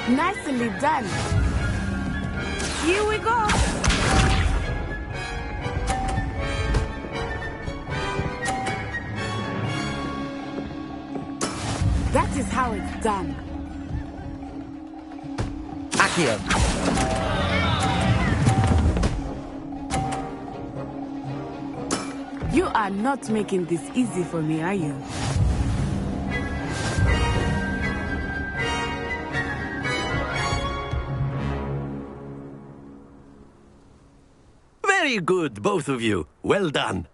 Nicely done. Here we go! That is how it's done. Accio! You are not making this easy for me, are you? Very good, both of you. Well done.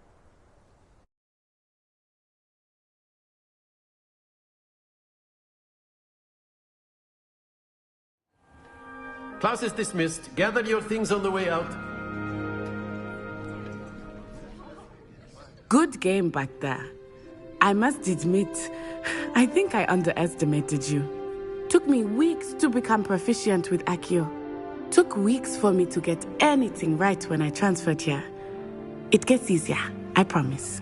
Class is dismissed. Gather your things on the way out. Good game back there. I must admit, I think I underestimated you. Took me weeks to become proficient with Accio. Took weeks for me to get anything right when I transferred here. It gets easier, I promise.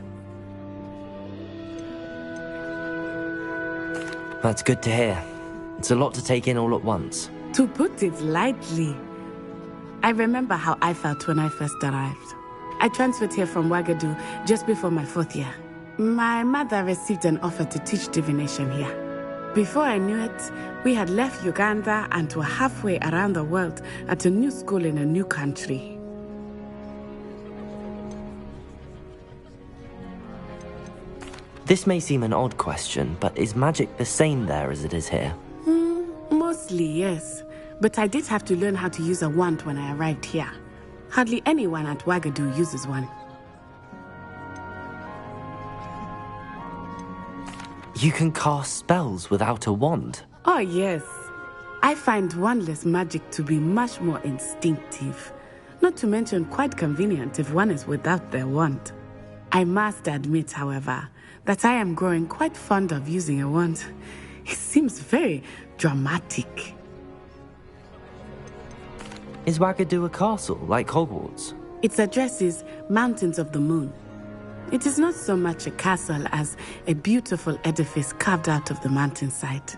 That's good to hear. It's a lot to take in all at once. To put it lightly, I remember how I felt when I first arrived. I transferred here from Ouagadougou just before my 4th year. My mother received an offer to teach divination here. Before I knew it, we had left Uganda and were halfway around the world at a new school in a new country. This may seem an odd question, but is magic the same there as it is here? Mostly, yes. But I did have to learn how to use a wand when I arrived here. Hardly anyone at Ouagadougou uses one. You can cast spells without a wand? Oh, yes. I find wandless magic to be much more instinctive. Not to mention quite convenient if one is without their wand. I must admit, however, that I am growing quite fond of using a wand. It seems very dramatic. Is Ouagadougou a castle, like Hogwarts? Its address is Mountains of the Moon. It is not so much a castle as a beautiful edifice carved out of the mountainside.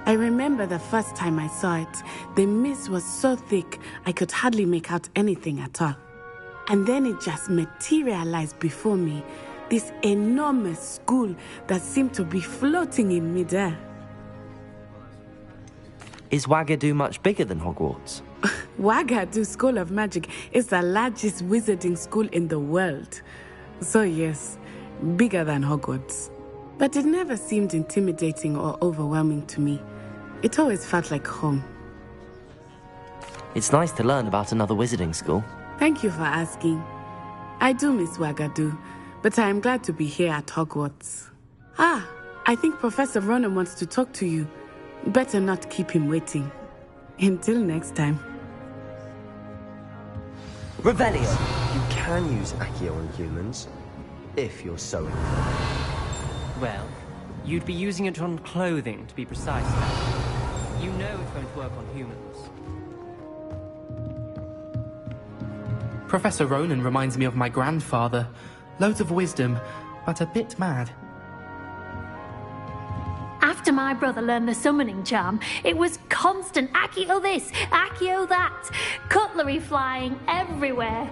I remember the first time I saw it, the mist was so thick I could hardly make out anything at all. And then it just materialized before me, this enormous school that seemed to be floating in midair. Is Ouagadougou much bigger than Hogwarts? Ouagadougou School of Magic is the largest wizarding school in the world. So yes, bigger than Hogwarts. But it never seemed intimidating or overwhelming to me. It always felt like home. It's nice to learn about another wizarding school. Thank you for asking. I do miss Ouagadougou, but I am glad to be here at Hogwarts. Ah, I think Professor Ronan wants to talk to you. Better not keep him waiting. Until next time. Revelio! You can use Accio on humans, if you're so inclined. Well, you'd be using it on clothing, to be precise. You know it won't work on humans. Professor Ronan reminds me of my grandfather. Loads of wisdom, but a bit mad. After my brother learned the summoning charm, it was constant Accio this, Accio that, cutlery flying everywhere.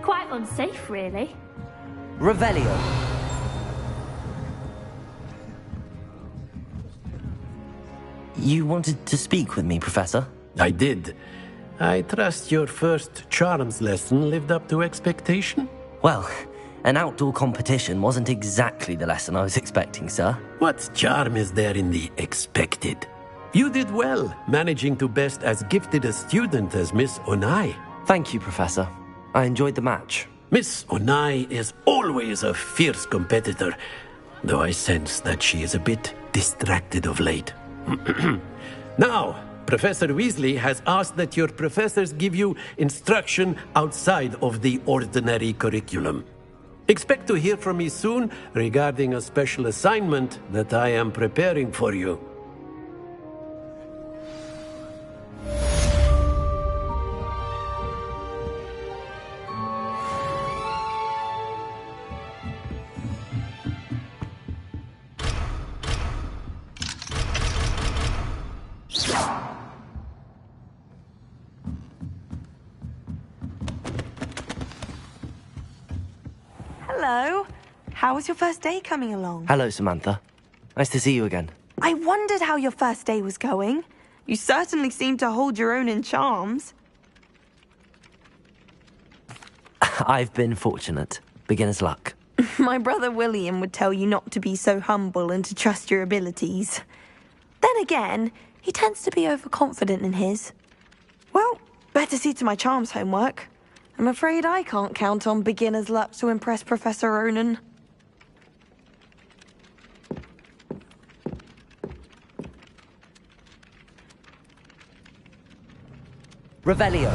Quite unsafe, really. Revelio. You wanted to speak with me, Professor? I did. I trust your first charms lesson lived up to expectation? Well, an outdoor competition wasn't exactly the lesson I was expecting, sir. What charm is there in the expected? You did well, managing to best as gifted a student as Miss Onai. Thank you, Professor. I enjoyed the match. Miss Onai is always a fierce competitor, though I sense that she is a bit distracted of late. Now, Professor Weasley has asked that your professors give you instruction outside of the ordinary curriculum. Expect to hear from me soon regarding a special assignment that I am preparing for you. Hello. How was your first day coming along? Hello, Samantha. Nice to see you again. I wondered how your first day was going. You certainly seem to hold your own in charms. I've been fortunate. Beginner's luck. My brother William would tell you not to be so humble and to trust your abilities. Then again, he tends to be overconfident in his. Well, better see to my charms homework. I'm afraid I can't count on beginner's luck to impress Professor Ronan. Revelio.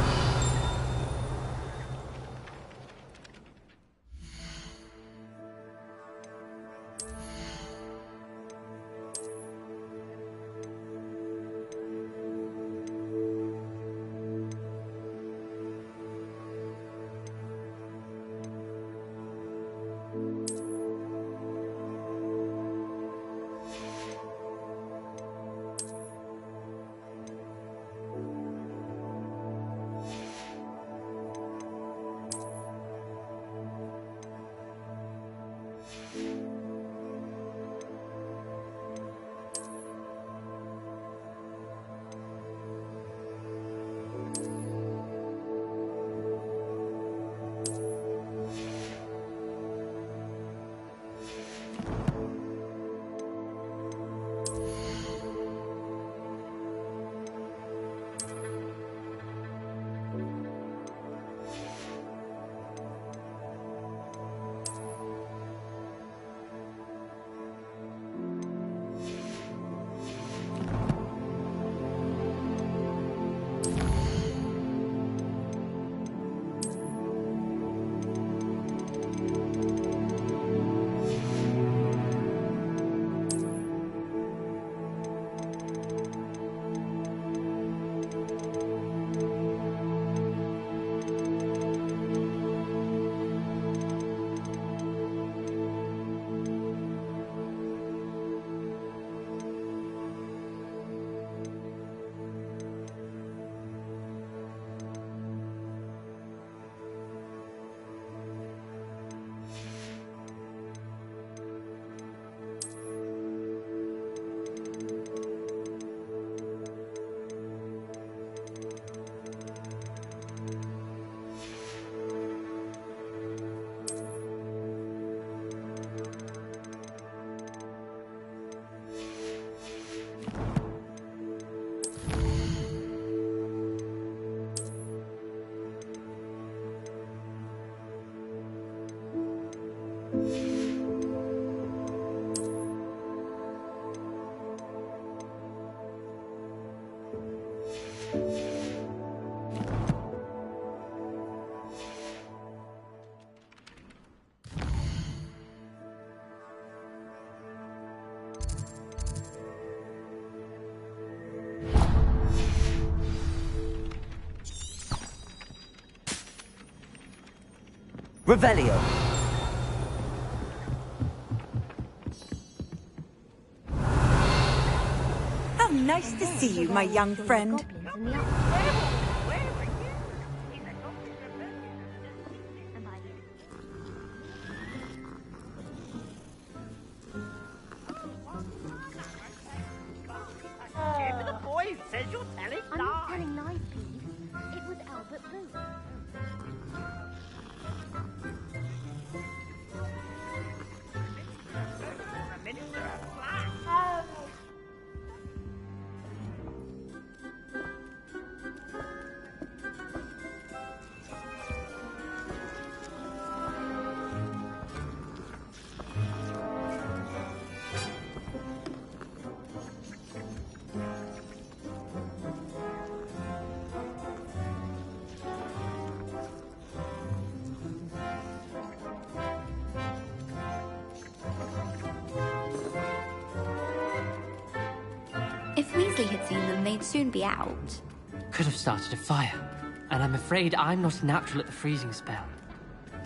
Revelio. How nice to see you, my young friend. The boy says you're telling lies. I'm not telling lies, please. It was Albert Booth. If Weasley had seen them, they'd soon be out. Could have started a fire. And I'm afraid I'm not natural at the freezing spell.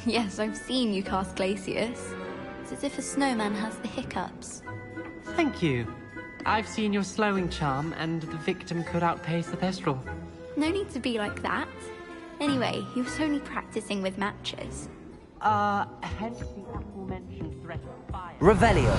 Yes, I've seen you cast Glacius. It's as if a snowman has the hiccups. Thank you. I've seen your slowing charm, and the victim could outpace the Thestral. No need to be like that. Anyway, he was only practicing with matches. Hence the aforementioned threat of fire. Revelio.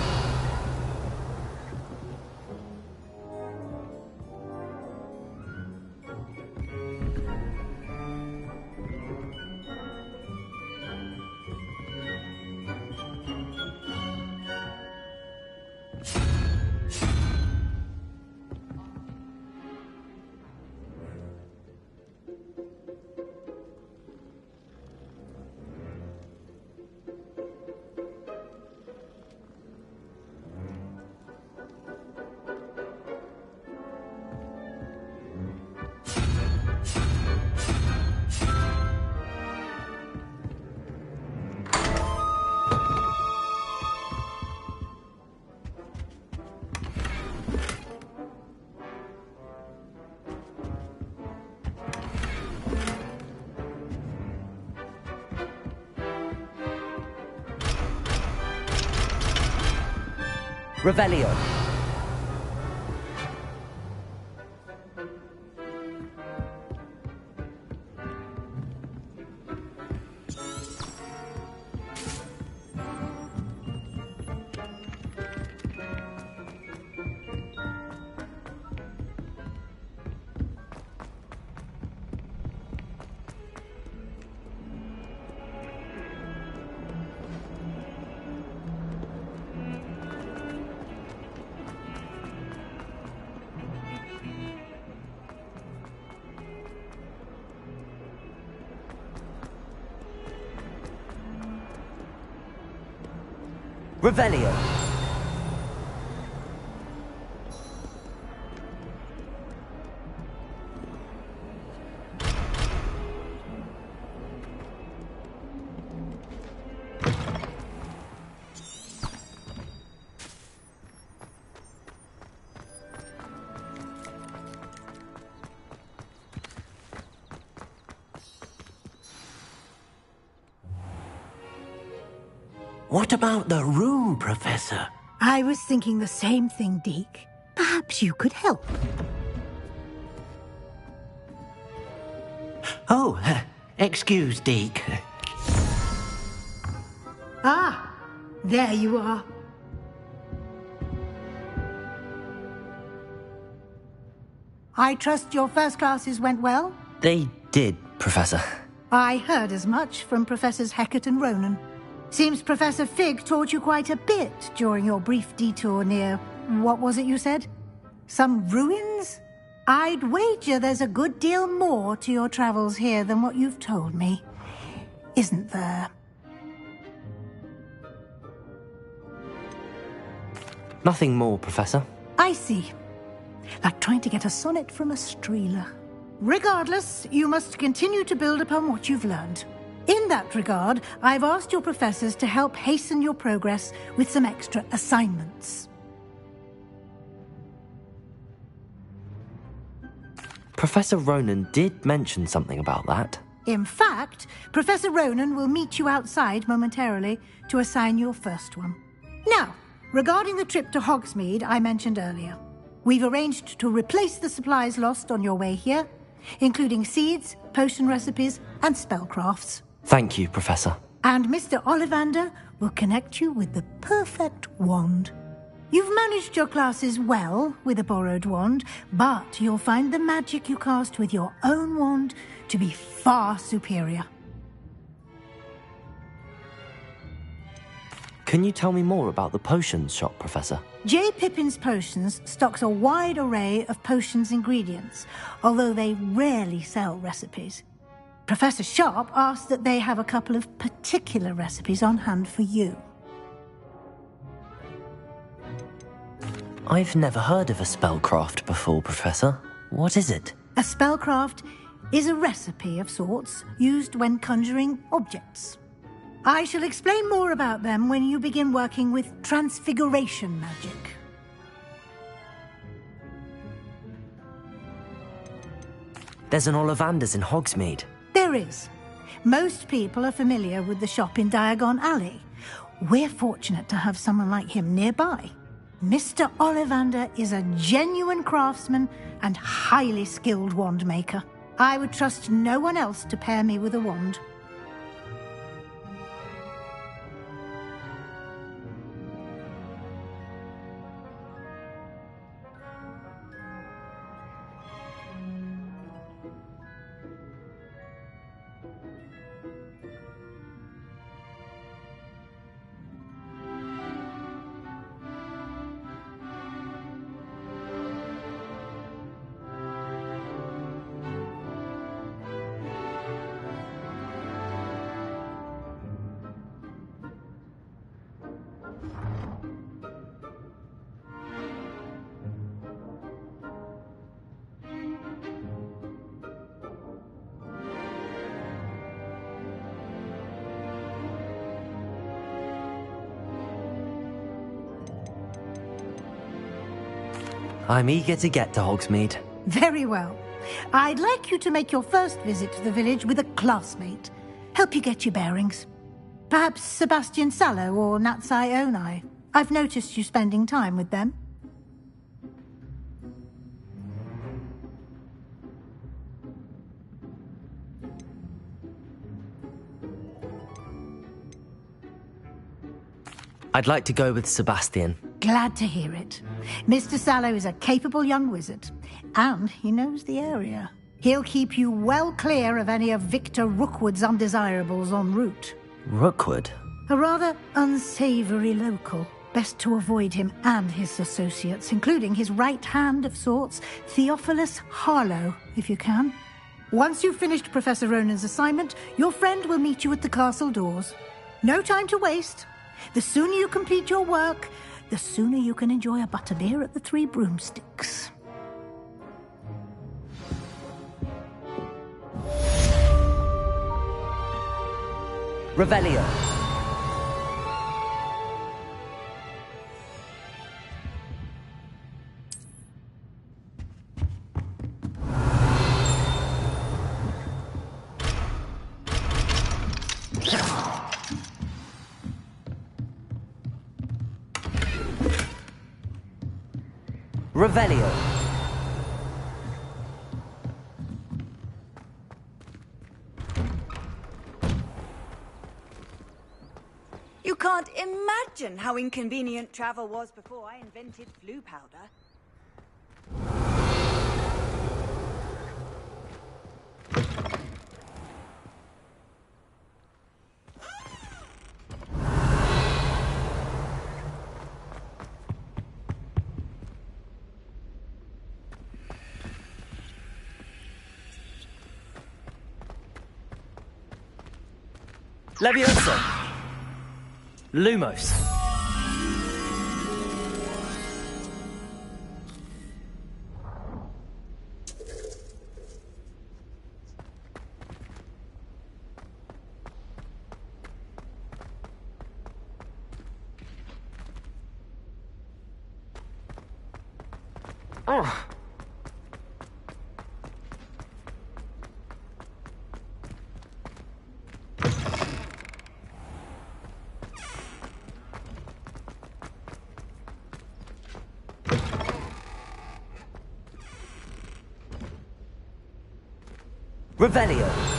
Revelio. Revelio. What about the room, Professor? I was thinking the same thing, Deke. Perhaps you could help. Oh, excuse, Deke. Ah, there you are. I trust your first classes went well? They did, Professor. I heard as much from Professors Hecat and Ronan. Seems Professor Fig taught you quite a bit during your brief detour near... what was it you said? Some ruins? I'd wager there's a good deal more to your travels here than what you've told me. Isn't there? Nothing more, Professor. I see. Like trying to get a sonnet from a streeler. Regardless, you must continue to build upon what you've learned. In that regard, I've asked your professors to help hasten your progress with some extra assignments. Professor Ronan did mention something about that. In fact, Professor Ronan will meet you outside momentarily to assign your first one. Now, regarding the trip to Hogsmeade I mentioned earlier, we've arranged to replace the supplies lost on your way here, including seeds, potion recipes, and spellcrafts. Thank you, Professor. And Mr. Ollivander will connect you with the perfect wand. You've managed your classes well with a borrowed wand, but you'll find the magic you cast with your own wand to be far superior. Can you tell me more about the potions shop, Professor? J. Pippin's Potions stocks a wide array of potions ingredients, although they rarely sell recipes. Professor Sharp asked that they have a couple of particular recipes on hand for you. I've never heard of a spellcraft before, Professor. What is it? A spellcraft is a recipe of sorts used when conjuring objects. I shall explain more about them when you begin working with transfiguration magic. There's an Ollivander's in Hogsmeade. There is. Most people are familiar with the shop in Diagon Alley. We're fortunate to have someone like him nearby. Mr. Ollivander is a genuine craftsman and highly skilled wand maker. I would trust no one else to pair me with a wand. I'm eager to get to Hogsmeade. Very well. I'd like you to make your first visit to the village with a classmate. Help you get your bearings. Perhaps Sebastian Sallow or Natsai Onai. I've noticed you spending time with them. I'd like to go with Sebastian. Glad to hear it. Mr. Sallow is a capable young wizard, and he knows the area. He'll keep you well clear of any of Victor Rookwood's undesirables en route. Rookwood? A rather unsavory local. Best to avoid him and his associates, including his right hand of sorts, Theophilus Harlow, if you can. Once you've finished Professor Ronan's assignment, your friend will meet you at the castle doors. No time to waste. The sooner you complete your work, the sooner you can enjoy a butterbeer at the Three Broomsticks. Revelio. Revelio. You can't imagine how inconvenient travel was before I invented flu powder. Levioso. Lumos. Oh. Revelio.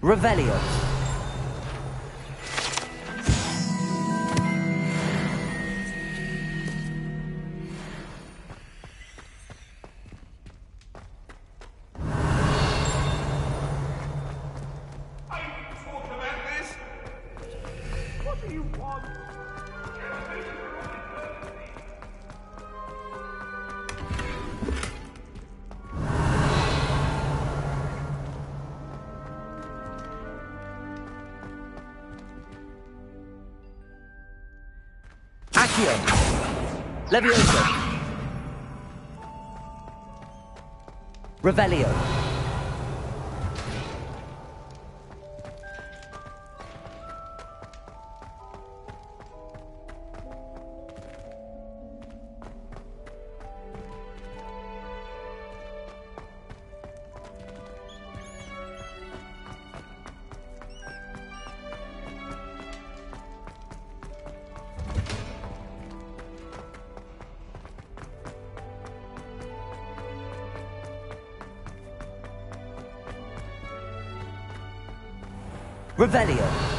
Revelio. What do you want? Accio. Levioso. Revelio. Revelio.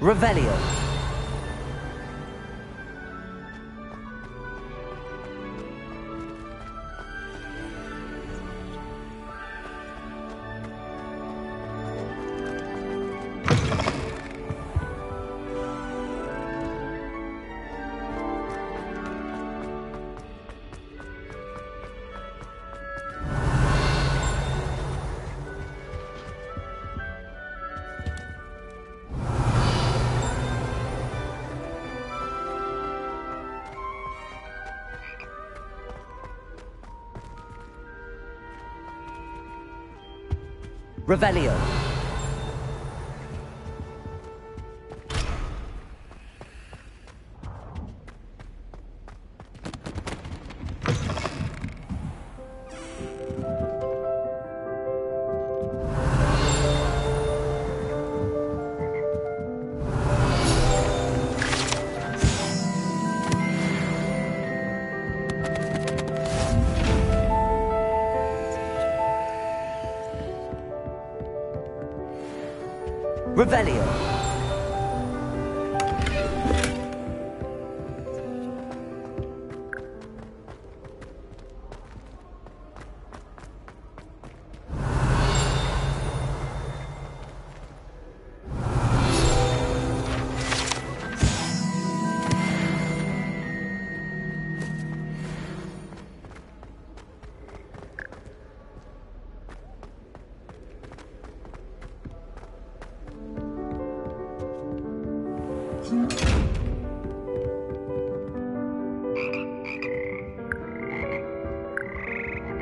Revelio. Revelio.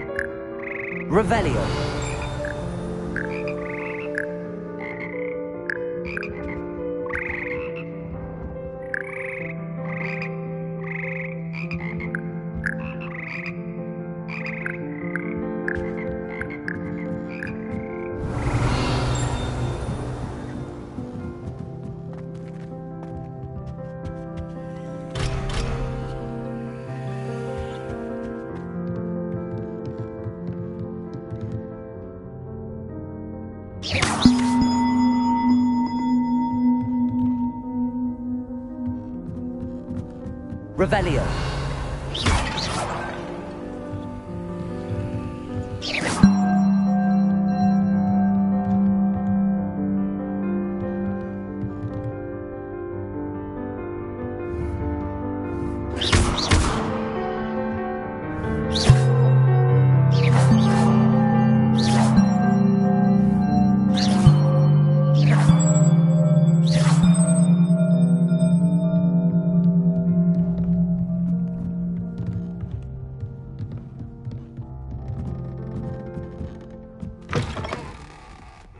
Revelio. Revelio. Revelio.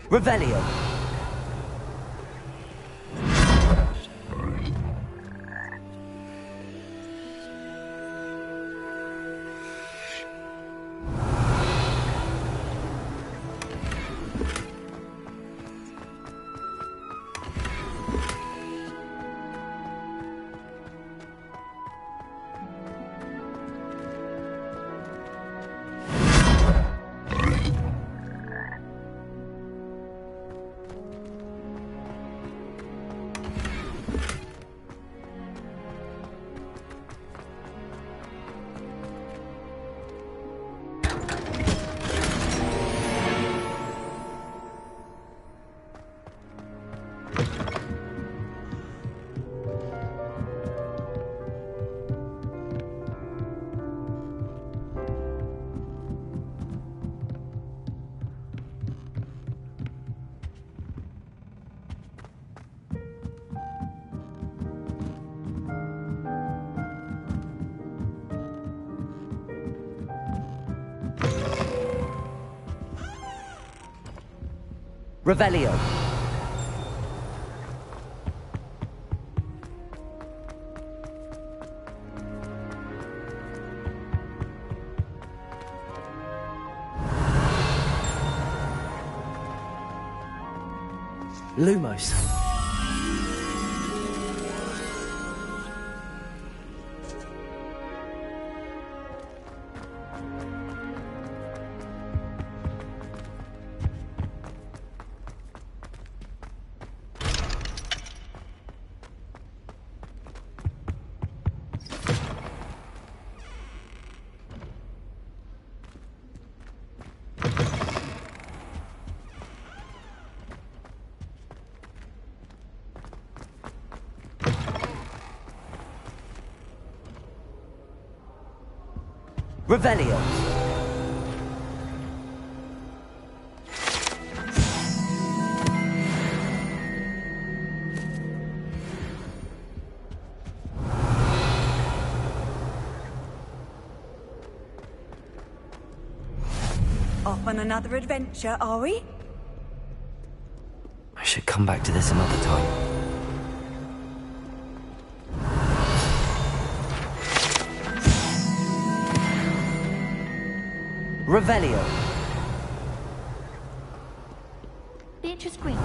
Revelio. Revelio. Lumos. Revelio. Off on another adventure, are we? I should come back to this another time. Revelio. Beatrice Green.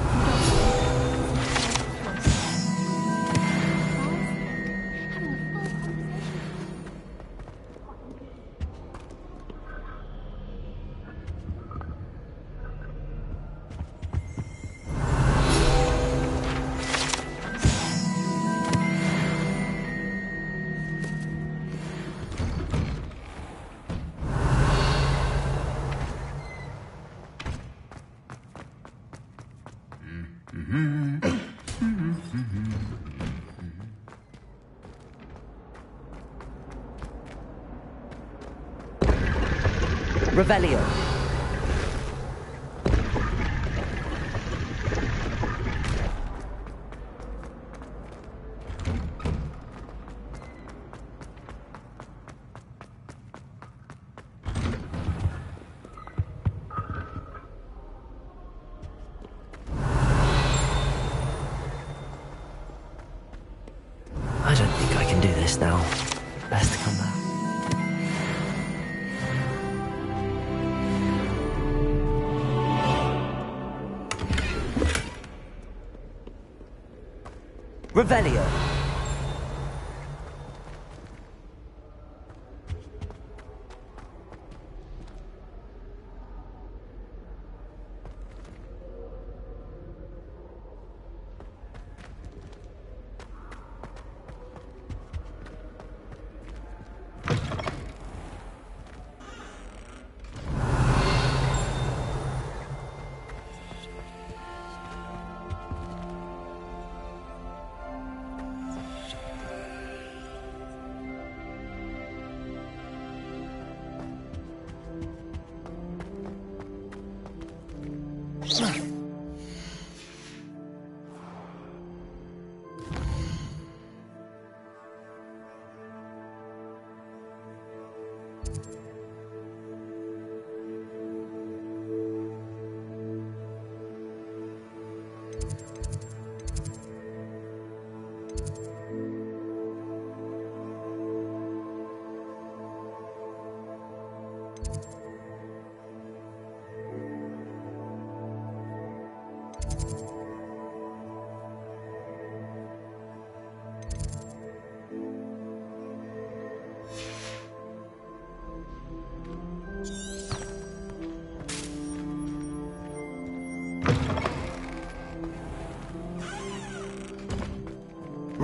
Revelio. I don't think I can do this now. Best to come back. Revelio.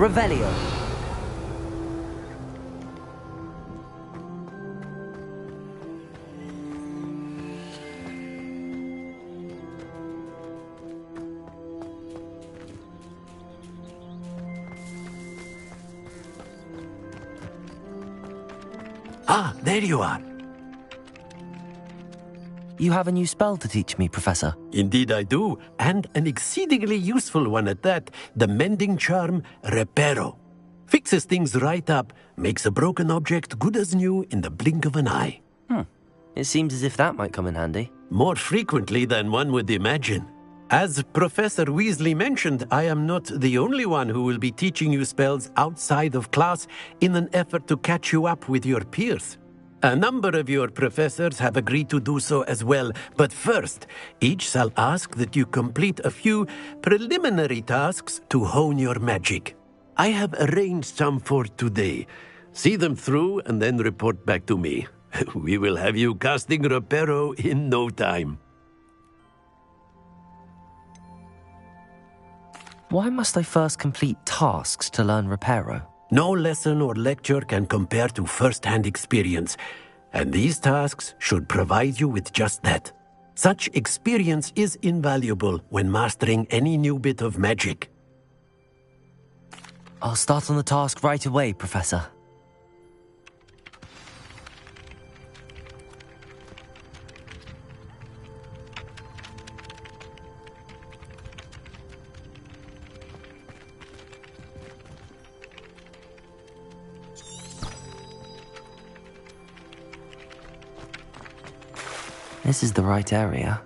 Revelio. Ah, there you are. You have a new spell to teach me, Professor. Indeed I do, and an exceedingly useful one at that. The mending charm, Reparo. Fixes things right up, makes a broken object good as new in the blink of an eye. It seems as if that might come in handy. More frequently than one would imagine. As Professor Weasley mentioned, I am not the only one who will be teaching you spells outside of class in an effort to catch you up with your peers. A number of your professors have agreed to do so as well, but first, each shall ask that you complete a few preliminary tasks to hone your magic. I have arranged some for today. See them through and then report back to me. We will have you casting Reparo in no time. Why must I first complete tasks to learn Reparo? No lesson or lecture can compare to first-hand experience, and these tasks should provide you with just that. Such experience is invaluable when mastering any new bit of magic. I'll start on the task right away, Professor. This is the right area.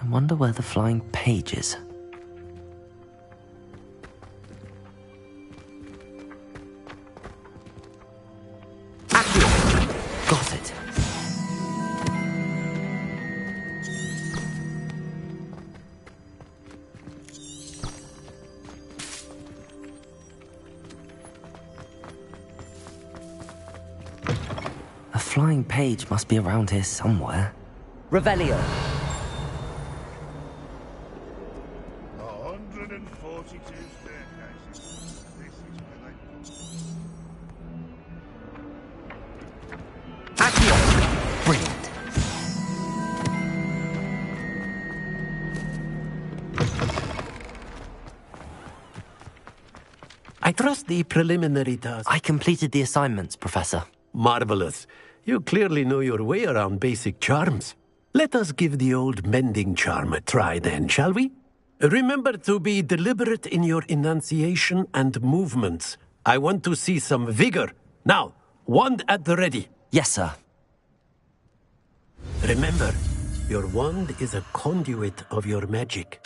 I wonder where the flying page is. Got it. A flying page must be around here somewhere. Revelio. 142 staircases. This is where they... Accio! Brilliant. I trust the preliminary task. I completed the assignments, Professor. Marvelous. You clearly know your way around basic charms. Let us give the old mending charm a try then, shall we? Remember to be deliberate in your enunciation and movements. I want to see some vigor. Now, wand at the ready. Yes, sir. Remember, your wand is a conduit of your magic.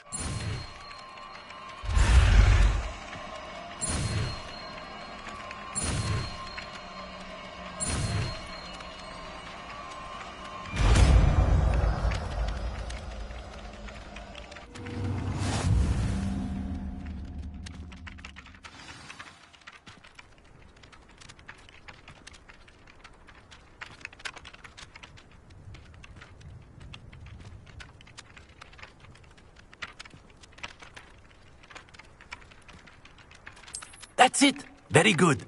That's it. Very good.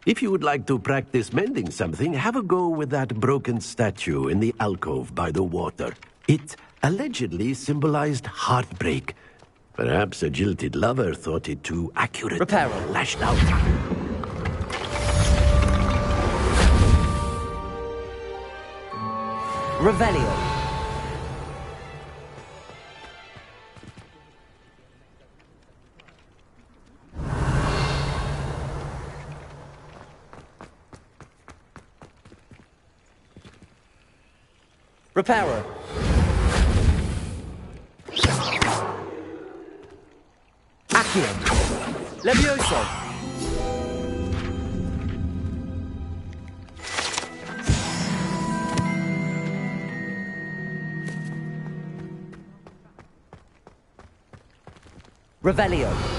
If you would like to practice mending something, have a go with that broken statue in the alcove by the water. It allegedly symbolized heartbreak. Perhaps a jilted lover thought it too accurate. Reparo. Lashed out. Revelio. Reparo. Accio. Levioso. Revelio.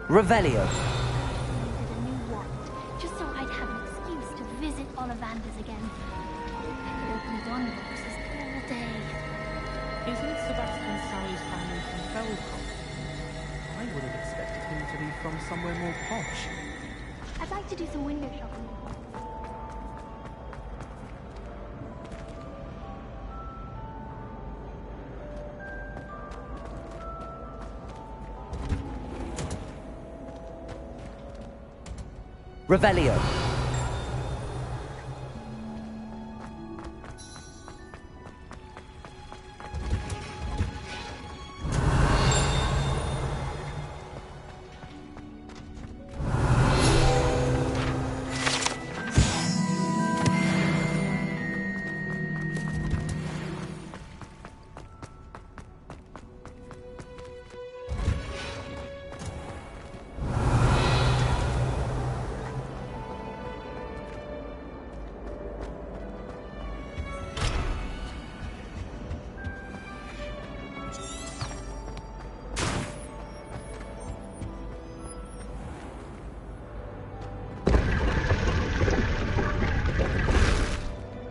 Revelio. Needed a new wand, just so I'd have an excuse to visit Ollivander's again. I could open wand boxes all day. Isn't Sebastian Sally's family from Feldcroft? I would have expected him to be from somewhere more posh. I'd like to do some window shopping. Revelio.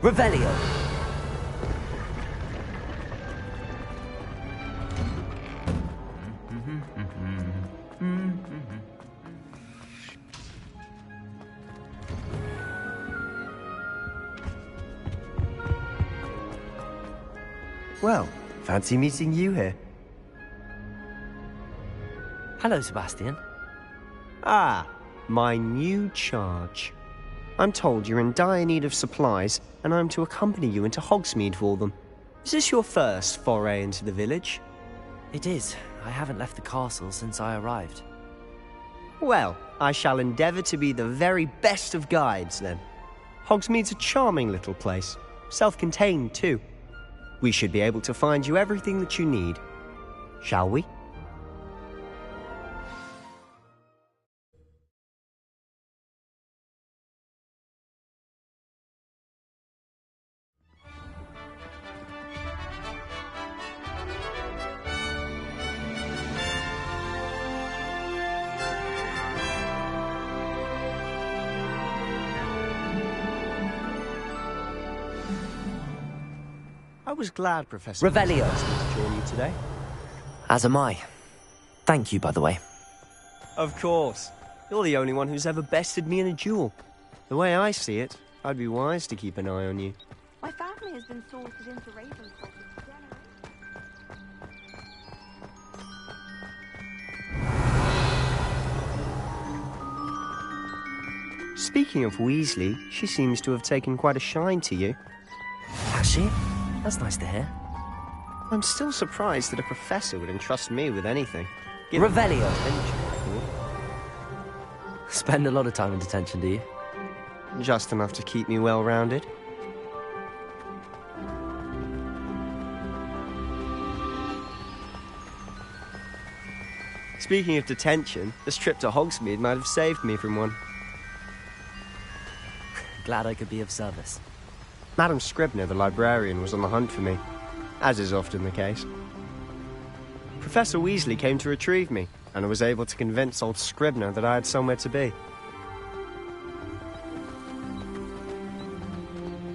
Revelio. Well, fancy meeting you here. Hello, Sebastian. Ah, my new charge. I'm told you're in dire need of supplies, and I'm to accompany you into Hogsmeade for them. Is this your first foray into the village? It is. I haven't left the castle since I arrived. Well, I shall endeavour to be the very best of guides, then. Hogsmeade's a charming little place. Self-contained, too. We should be able to find you everything that you need. Shall we? I was glad Professor Revelio asked me to join you today. As am I. Thank you, by the way. Of course. You're the only one who's ever bested me in a duel. The way I see it, I'd be wise to keep an eye on you. My family has been sorted into Ravenclaw for generations. Speaking of Weasley, she seems to have taken quite a shine to you. Has she? That's nice to hear. I'm still surprised that a professor would entrust me with anything. Revelio. Spend a lot of time in detention, do you? Just enough to keep me well-rounded. Speaking of detention, this trip to Hogsmeade might have saved me from one. Glad I could be of service. Madam Scribner, the librarian, was on the hunt for me, as is often the case. Professor Weasley came to retrieve me, and I was able to convince old Scribner that I had somewhere to be.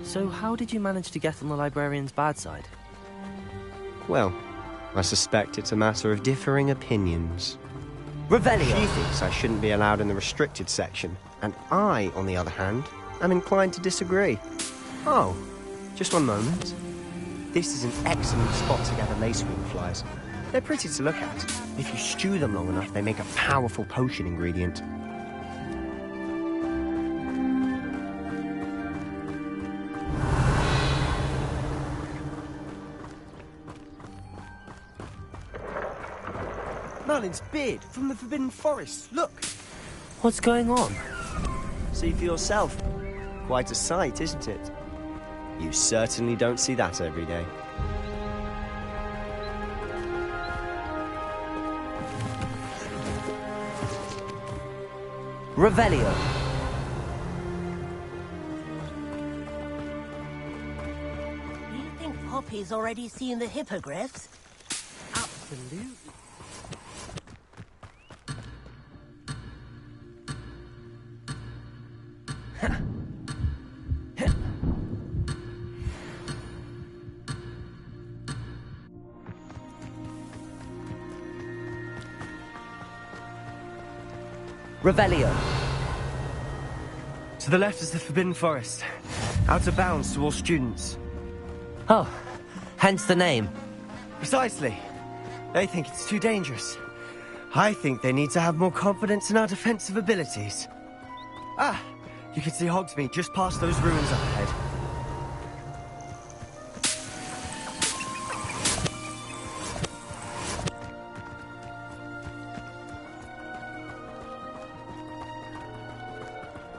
So how did you manage to get on the librarian's bad side? Well, I suspect it's a matter of differing opinions. Revelio! She thinks I shouldn't be allowed in the restricted section, and I, on the other hand, am inclined to disagree. Oh, just one moment. This is an excellent spot to gather lacewing flies. They're pretty to look at. If you stew them long enough, they make a powerful potion ingredient. Merlin's beard from the Forbidden Forest. Look! What's going on? See for yourself. Quite a sight, isn't it? You certainly don't see that every day. Revelio. Do you think Poppy's already seen the hippogriffs? Absolutely. Revelio. To the left is the Forbidden Forest. Out of bounds to all students. Oh, hence the name. Precisely. They think it's too dangerous. I think they need to have more confidence in our defensive abilities. Ah, you can see Hogsmeade just past those ruins up ahead.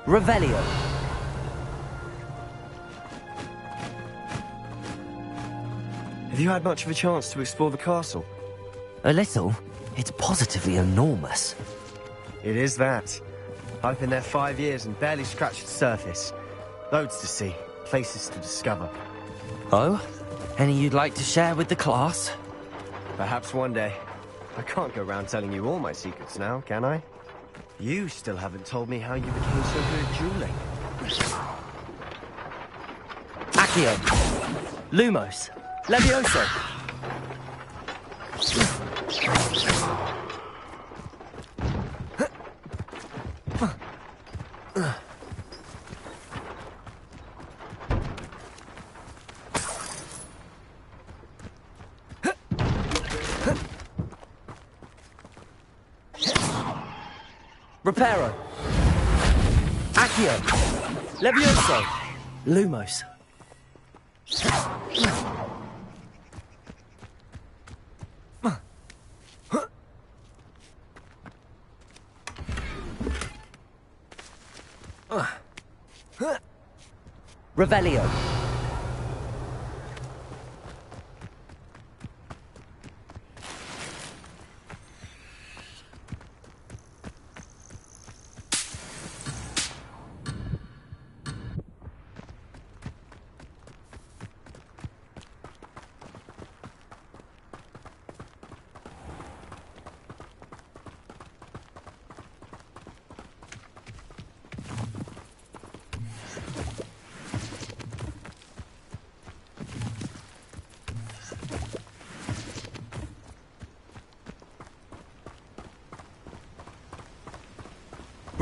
Revelio. Have you had much of a chance to explore the castle? A little. It's positively enormous. It is that. I've been there 5 years and barely scratched the surface. Loads to see, places to discover. Oh? Any you'd like to share with the class? Perhaps one day. I can't go around telling you all my secrets now, can I? You still haven't told me how you became so good at dueling. Accio. Lumos. Levioso. Reparo. Accio. Levioso. Lumos. Revelio.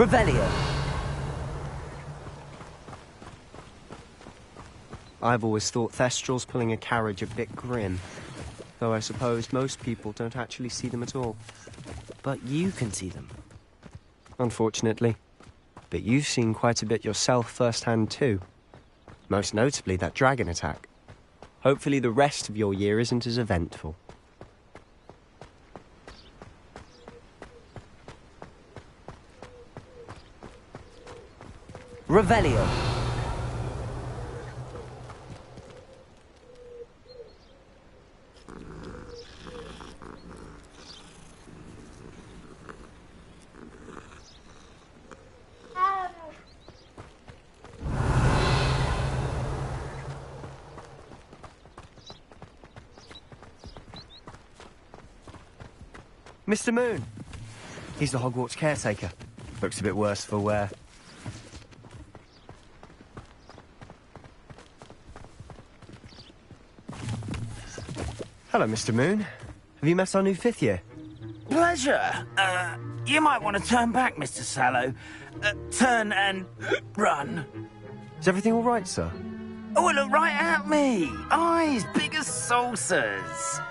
Revelio. I've always thought Thestrals pulling a carriage a bit grim, though I suppose most people don't actually see them at all. But you can see them. Unfortunately. But you've seen quite a bit yourself firsthand too. Most notably that dragon attack. Hopefully the rest of your year isn't as eventful. Revelio. Mr. Moon! He's the Hogwarts caretaker. Looks a bit worse for wear. Hello, Mr. Moon. Have you met our new 5th year? Pleasure. You might want to turn back, Mr. Sallow. Turn and run. Is everything all right, sir? Oh, look right at me. Eyes big as saucers.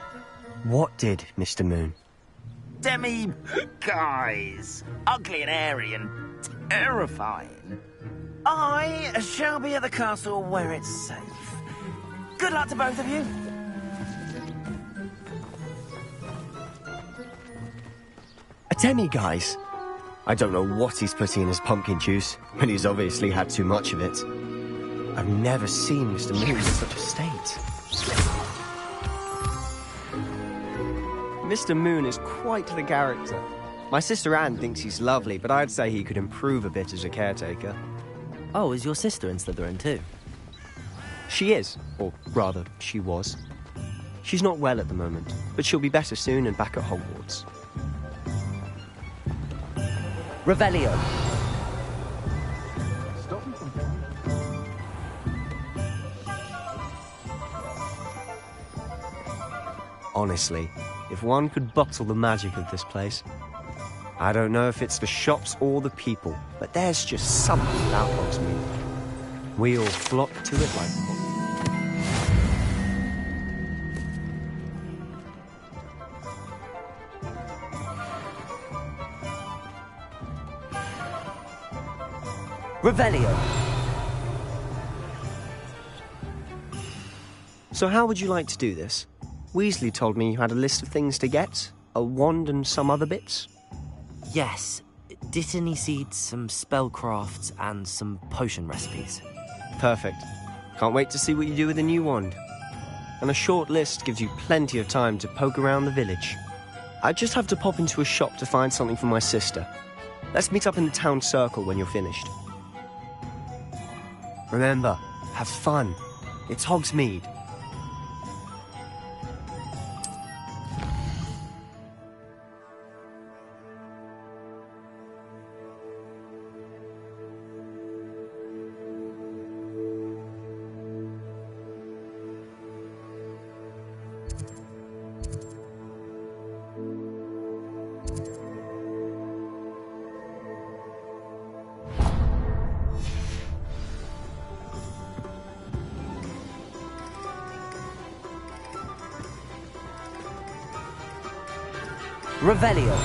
What did, Mr. Moon? Guys. Ugly and hairy and terrifying. I shall be at the castle where it's safe. Good luck to both of you. Guys. I don't know what he's putting in his pumpkin juice, but he's obviously had too much of it. I've never seen Mr. Moon in such a state. Mr. Moon is quite the character. My sister Anne thinks he's lovely, but I'd say he could improve a bit as a caretaker. Oh, is your sister in Slytherin too? She is, or rather, she was. She's not well at the moment, but she'll be better soon and back at Hogwarts. Revelio. Honestly, if one could bottle the magic of this place. I don't know if it's the shops or the people, but there's just something about Hogsmeade. We all flock to it like... Revelio. So how would you like to do this? Weasley told me you had a list of things to get, a wand and some other bits. Yes. Dittany seeds, some spellcrafts, and some potion recipes. Perfect. Can't wait to see what you do with the new wand. And a short list gives you plenty of time to poke around the village. I just have to pop into a shop to find something for my sister. Let's meet up in the town circle when you're finished. Remember, have fun. It's Hogsmeade. Revelio.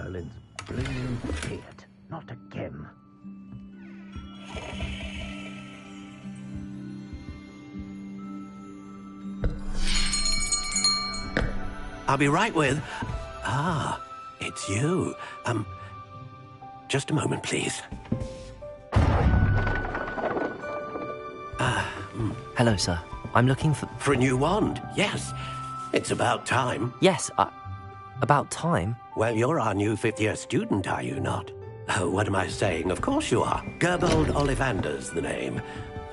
Merlin's blooming idiot. Not again. I'll be right with... Ah, it's you. Just a moment, please. Hello, sir. I'm looking for... For a new wand, yes. It's about time. Yes, about time? Well, you're our new fifth-year student, are you not? Oh, what am I saying? Of course you are. Gerbold Ollivander's the name.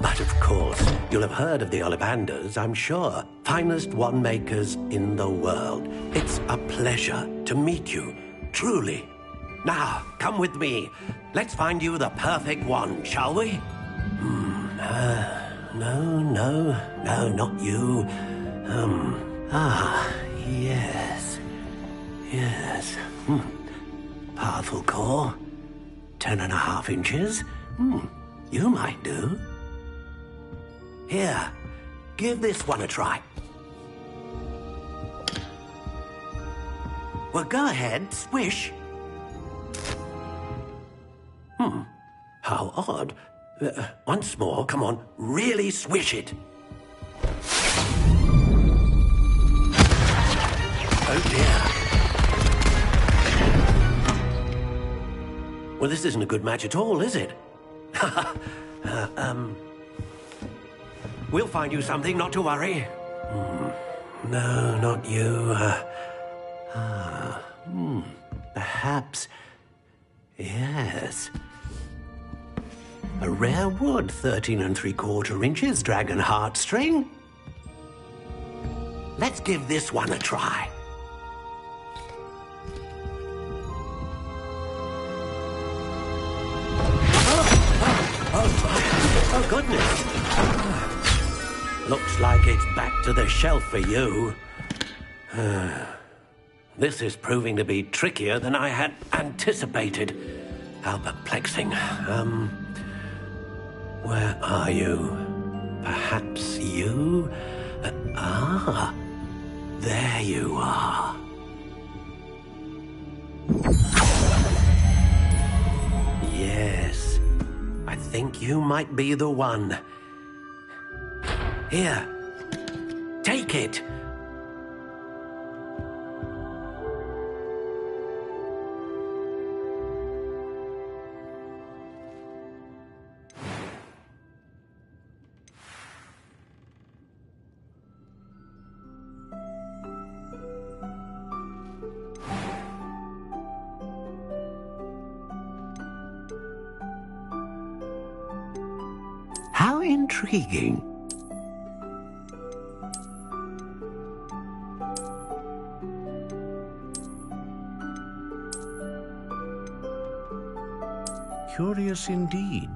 But of course, you'll have heard of the Ollivanders, I'm sure. Finest wand makers in the world. It's a pleasure to meet you, truly. Now, come with me. Let's find you the perfect wand, shall we? No, not you. Yes. Powerful core. 10.5 inches. You might do. Here, give this one a try. Well, go ahead, swish. How odd. Once more, come on, really swish it. Oh dear. Well, this isn't a good match at all, is it? We'll find you something, not to worry. No, not you. Perhaps... Yes. A rare wood, 13 3/4 inches, dragon heartstring. Let's give this one a try. Oh, goodness. Looks like it's back to the shelf for you. This is proving to be trickier than I had anticipated. How perplexing. Where are you? Perhaps you? There you are. Yes, I think you might be the one. Here, take it. How intriguing. Curious indeed.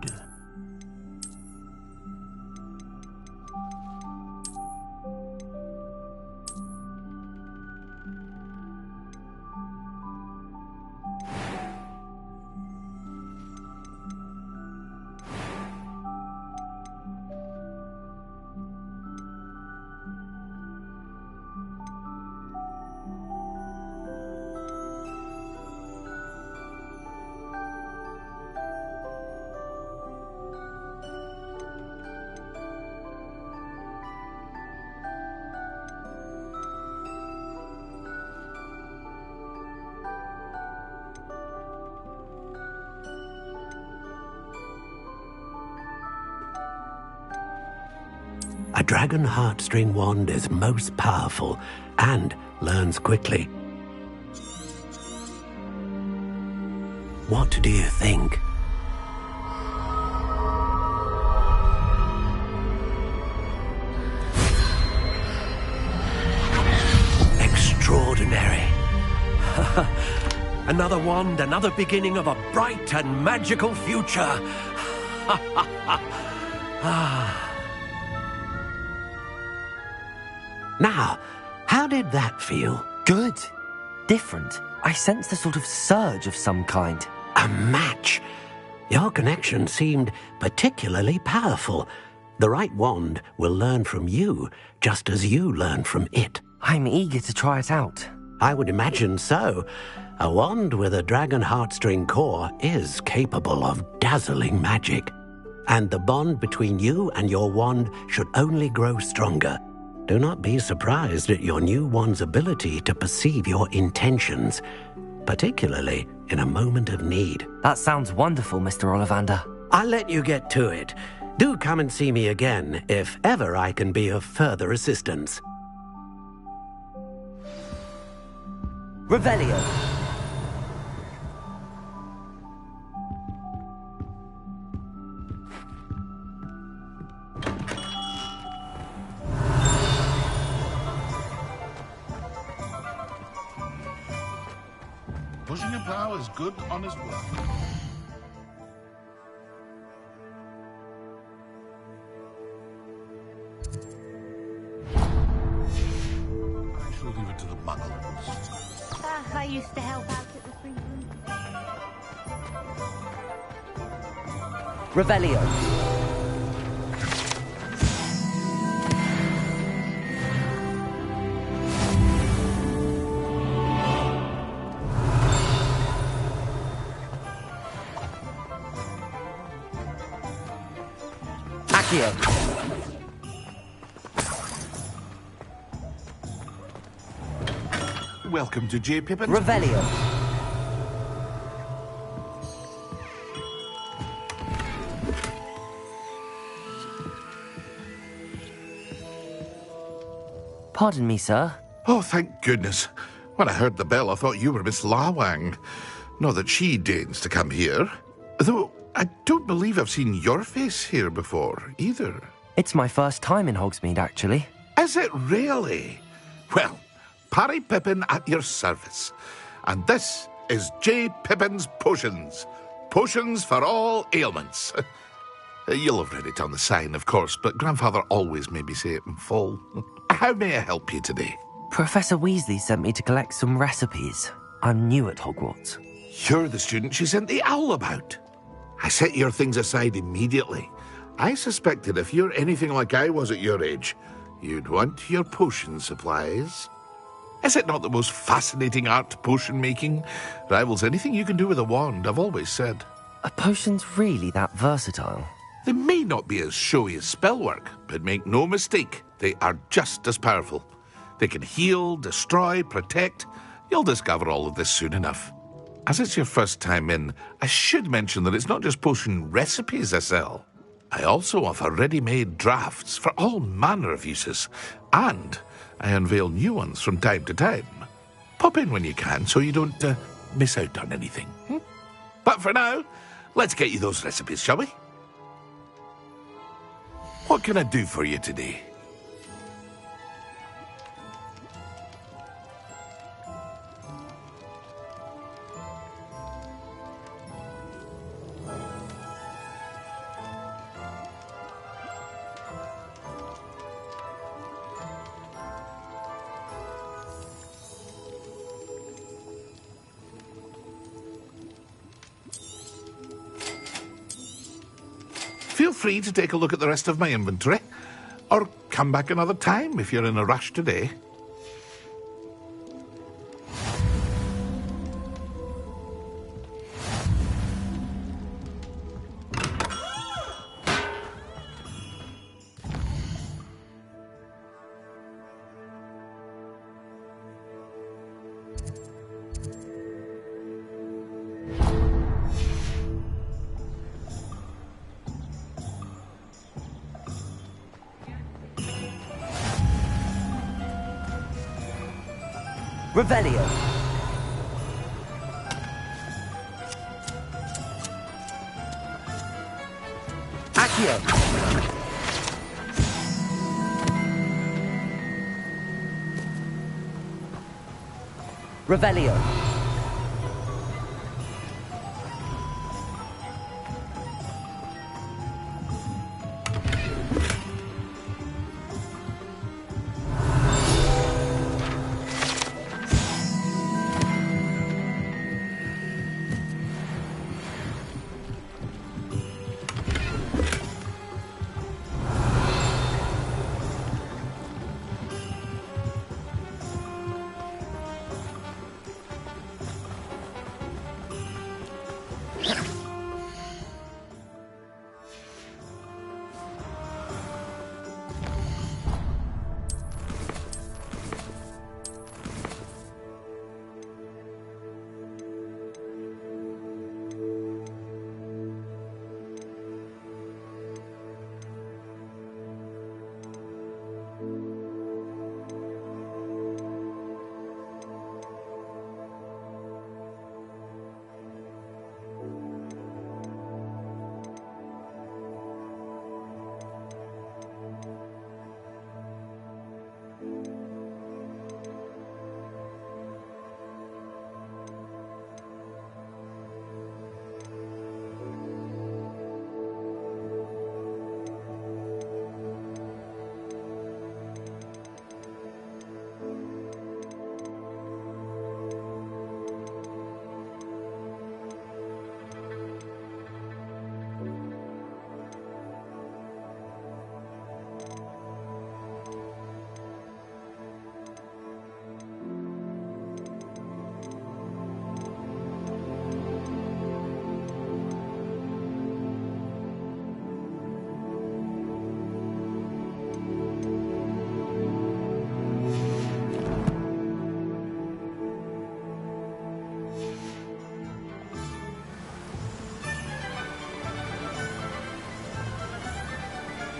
A dragon heartstring wand is most powerful and learns quickly. What do you think? Extraordinary. Another wand, another beginning of a bright and magical future. Now, how did that feel? Good. Different. I sensed a sort of surge of some kind. A match. Your connection seemed particularly powerful. The right wand will learn from you, just as you learn from it. I'm eager to try it out. I would imagine so. A wand with a dragon heartstring core is capable of dazzling magic. And the bond between you and your wand should only grow stronger. Do not be surprised at your new wand's ability to perceive your intentions, particularly in a moment of need. That sounds wonderful, Mr. Ollivander. I'll let you get to it. Do come and see me again if ever I can be of further assistance. Revelio. Pushing your power is good, honest work. I shall leave it to the muggles. I used to help out at the free room. Revelio. Welcome to J. Pippin's... Revelio. Pardon me, sir. Oh, thank goodness. When I heard the bell, I thought you were Miss Lawang. Not that she deigns to come here. Though I don't believe I've seen your face here before, either. It's my first time in Hogsmeade, actually. Is it really? Well, Parry Pippin at your service. And this is J. Pippin's Potions. Potions for all ailments. You'll have read it on the sign, of course, but Grandfather always made me say it in full. How may I help you today? Professor Weasley sent me to collect some recipes. I'm new at Hogwarts. You're the student she sent the owl about. I set your things aside immediately. I suspected if you're anything like I was at your age, you'd want your potion supplies. Is it not the most fascinating art, potion making? Rivals anything you can do with a wand, I've always said. Are potions really that versatile? They may not be as showy as spellwork, but make no mistake, they are just as powerful. They can heal, destroy, protect. You'll discover all of this soon enough. As it's your first time in, I should mention that it's not just potion recipes I sell. I also offer ready-made drafts for all manner of uses, and I unveil new ones from time to time. Pop in when you can so you don't miss out on anything. But for now, let's get you those recipes, shall we? What can I do for you today? Feel free to take a look at the rest of my inventory, or come back another time if you're in a rush today. Revelio. Accio. Revelio.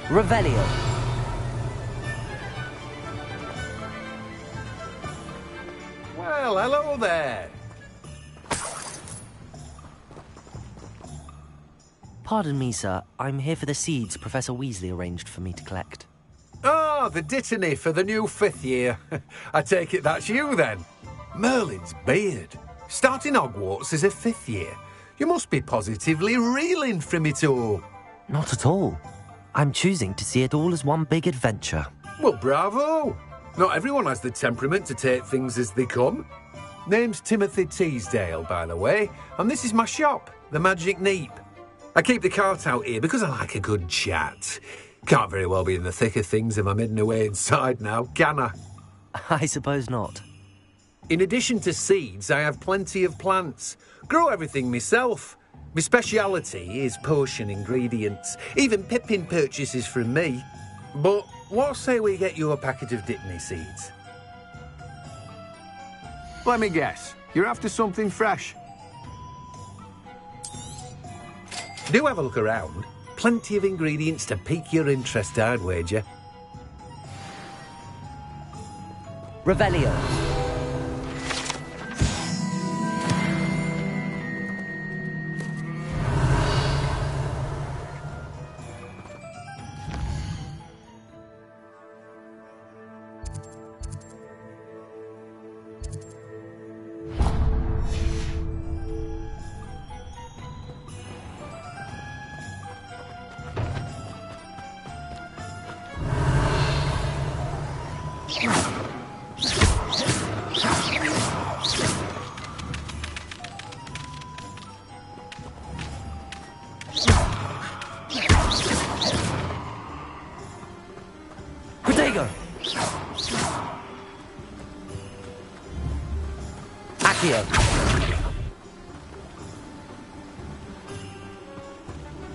Revelio. Well, hello there. Pardon me, sir. I'm here for the seeds Professor Weasley arranged for me to collect. Ah, the dittany for the new 5th year. I take it that's you, then. Merlin's beard. Starting Hogwarts as a 5th year. You must be positively reeling from it all. Not at all. I'm choosing to see it all as one big adventure. Well, bravo. Not everyone has the temperament to take things as they come. Name's Timothy Teasdale, by the way, and this is my shop, the Magic Neep. I keep the cart out here because I like a good chat. Can't very well be in the thick of things if I'm hidden away inside now, can I? I suppose not. In addition to seeds, I have plenty of plants. Grow everything myself. My speciality is potion ingredients. Even Pippin purchases from me. But what say we get you a packet of Dittany seeds? Let me guess. You're after something fresh. Do have a look around. Plenty of ingredients to pique your interest, I'd wager. Revelio.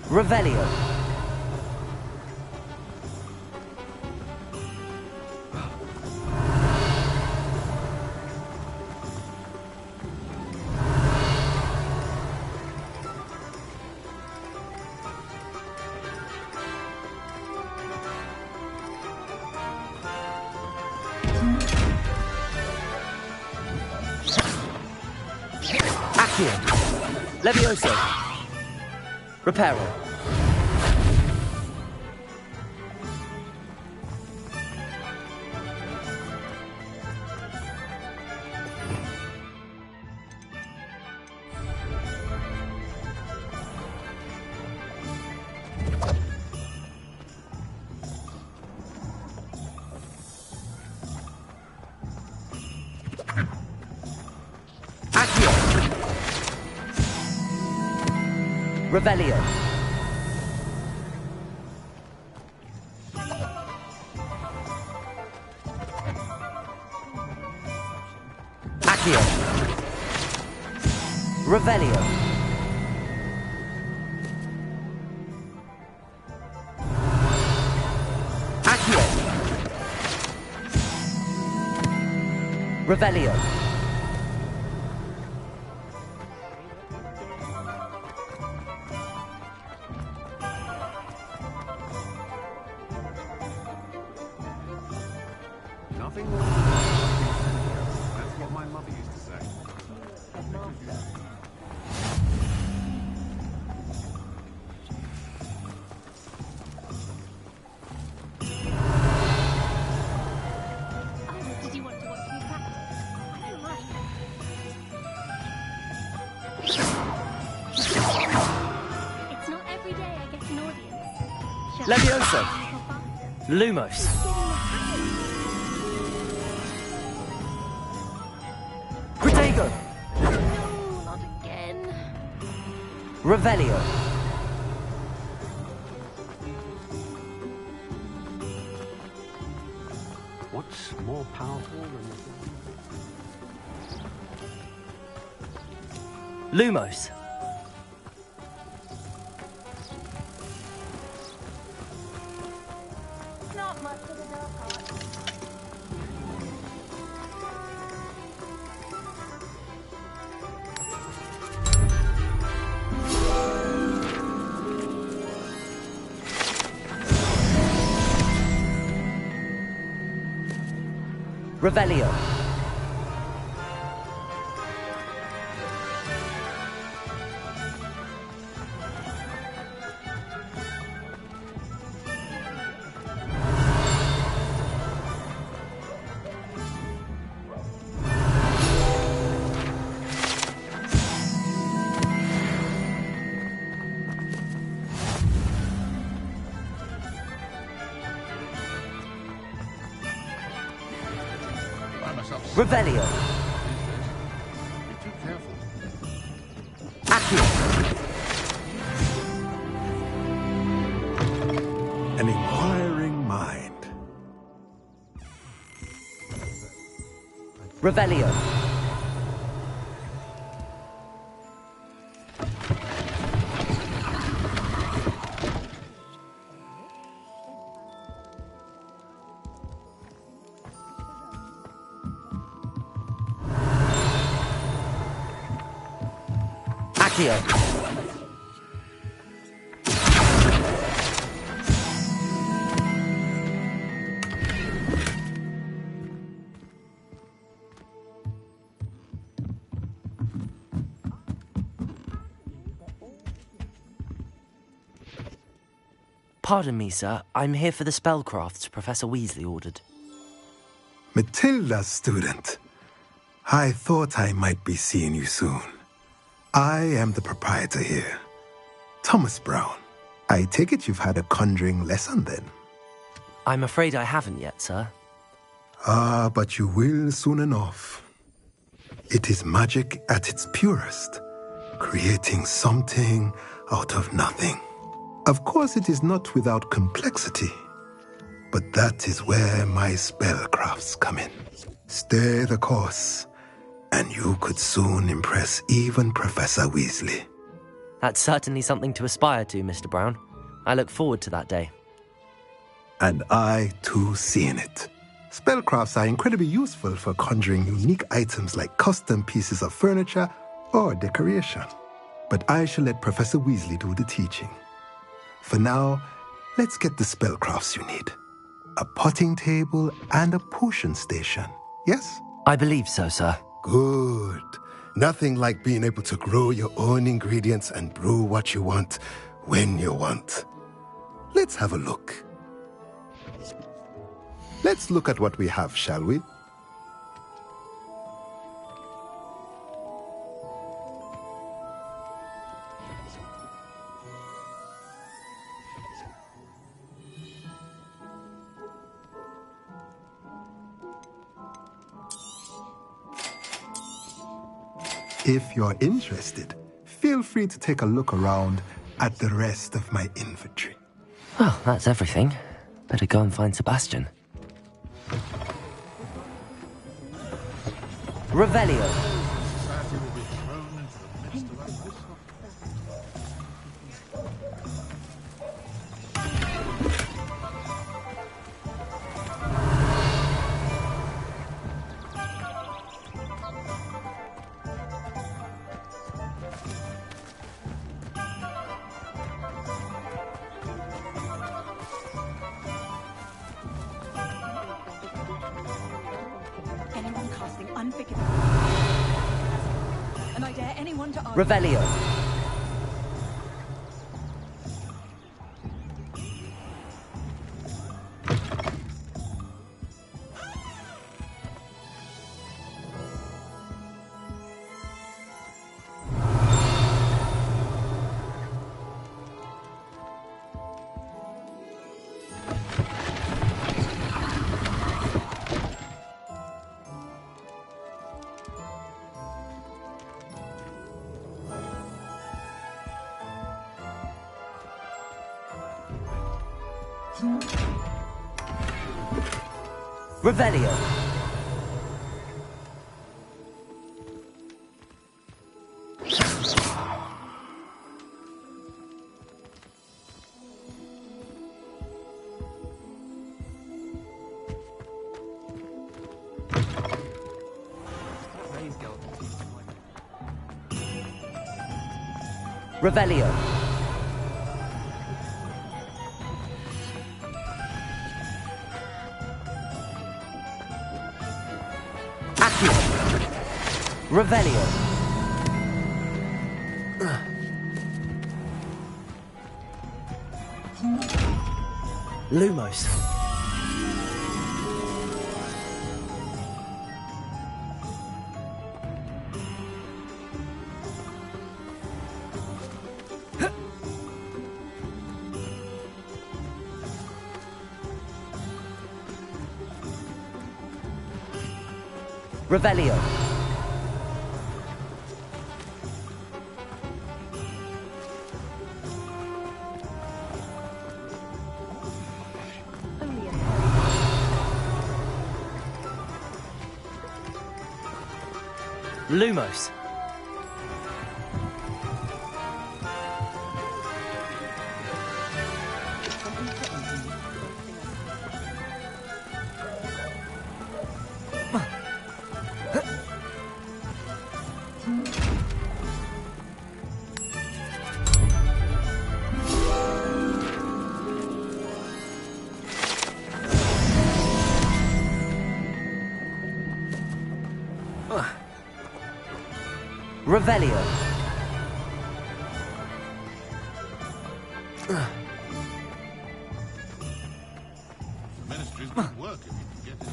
Revelio. Accio. Levioso. Reparo. Revelio. Accio. Revelio. Accio. Revelio. Levioso. Lumos. Protego. No, not again. Revelio. What's more powerful than... Lumos. Not much of a dark art. Revelio. Revelio. Be too careful. Accio. An inquiring mind. Revelio. Accio. Pardon me, sir. I'm here for the spellcrafts Professor Weasley ordered. Matilda's student. I thought I might be seeing you soon. I am the proprietor here, Thomas Brown. I take it you've had a conjuring lesson then? I'm afraid I haven't yet, sir. Ah, but you will soon enough. It is magic at its purest, creating something out of nothing. Of course, it is not without complexity, but that is where my spellcrafts come in. Stay the course, and you could soon impress even Professor Weasley. That's certainly something to aspire to, Mr. Brown. I look forward to that day. And I, too, seeing it. Spellcrafts are incredibly useful for conjuring unique items like custom pieces of furniture or decoration. But I shall let Professor Weasley do the teaching. For now, let's get the spellcrafts you need. A potting table and a potion station, yes? I believe so, sir. Good. Nothing like being able to grow your own ingredients and brew what you want when you want. Let's have a look. Let's look at what we have, shall we? If you're interested, feel free to take a look around at the rest of my inventory. Well, that's everything. Better go and find Sebastian. Revelio. Anyone casting unforgivable. And I dare anyone to argue. Revelio. Revelio. Revelio. Revelio. Lumos. Revelio. Lumos. Revelio. The ministry's good work if you can get it.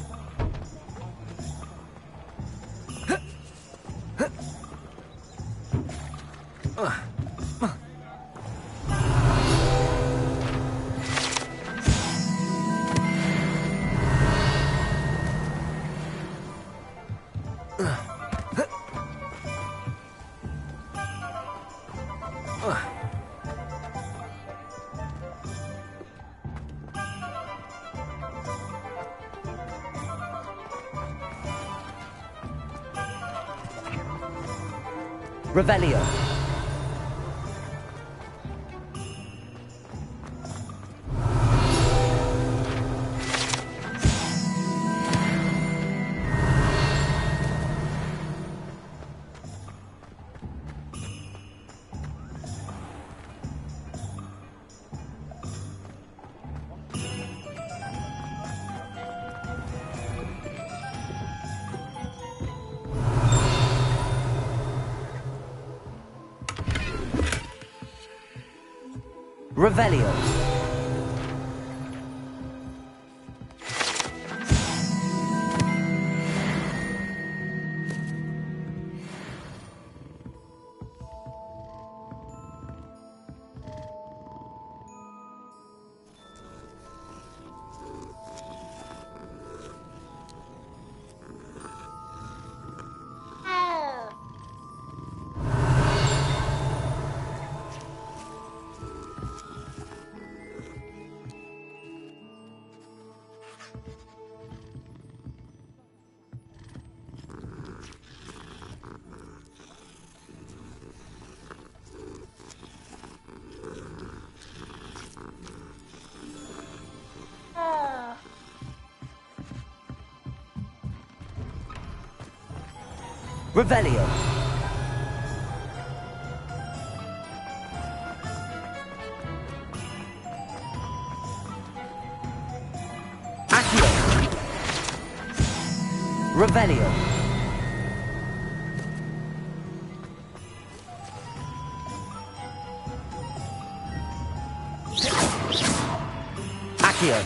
Revelio. Revelio. Revelio. Accio. Revelio. Accio.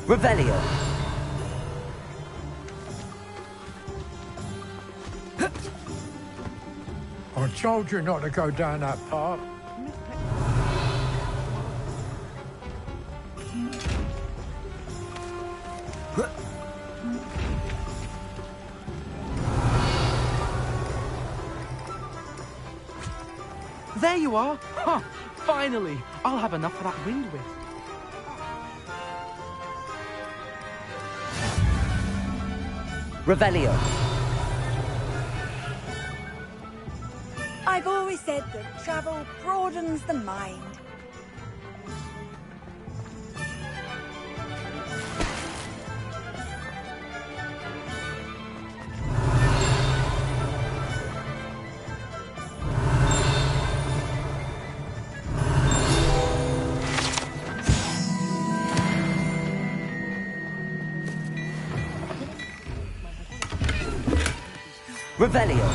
Revelio. I told you not to go down that path. There you are! Huh, finally! I'll have enough for that wind whip. Revelio. I've always said that travel broadens the mind. Revelio.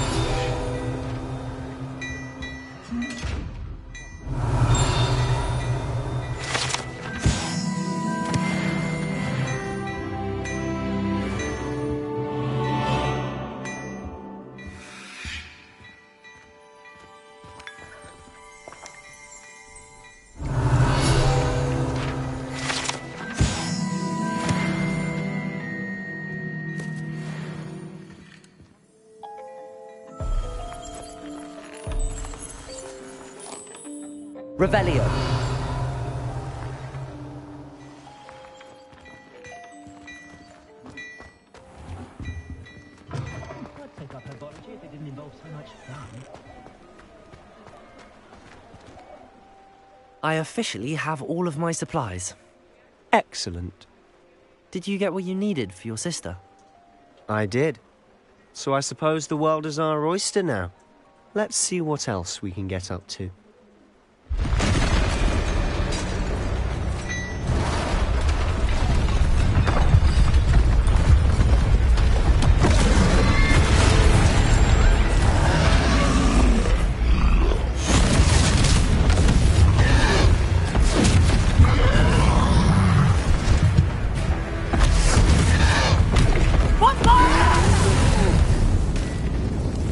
Revelio. I'd take up herbology if it didn't involve so much fun. I officially have all of my supplies. Excellent. Did you get what you needed for your sister? I did. So I suppose the world is our oyster now. Let's see what else we can get up to.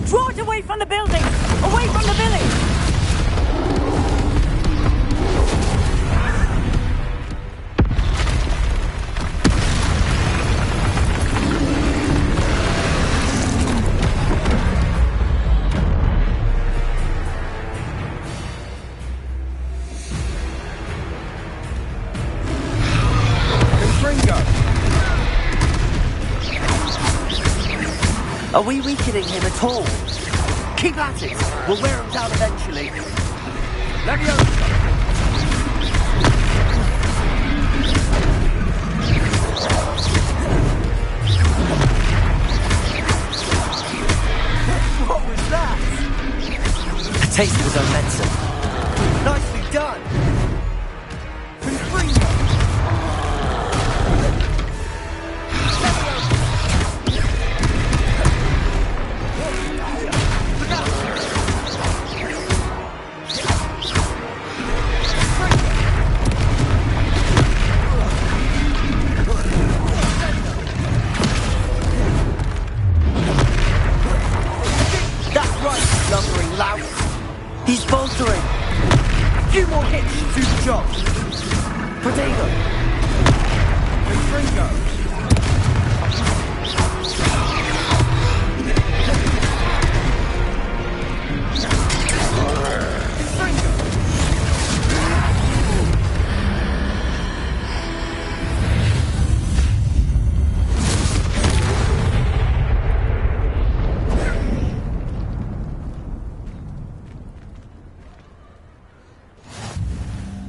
Draw it away from the building! Away from the village! Are we weakening him at all? Keep at it! We'll wear him down eventually. What was that? A taste of his own medicine. Nicely done! He's bolstering! Few more hits to do the job! Protego! Ringo!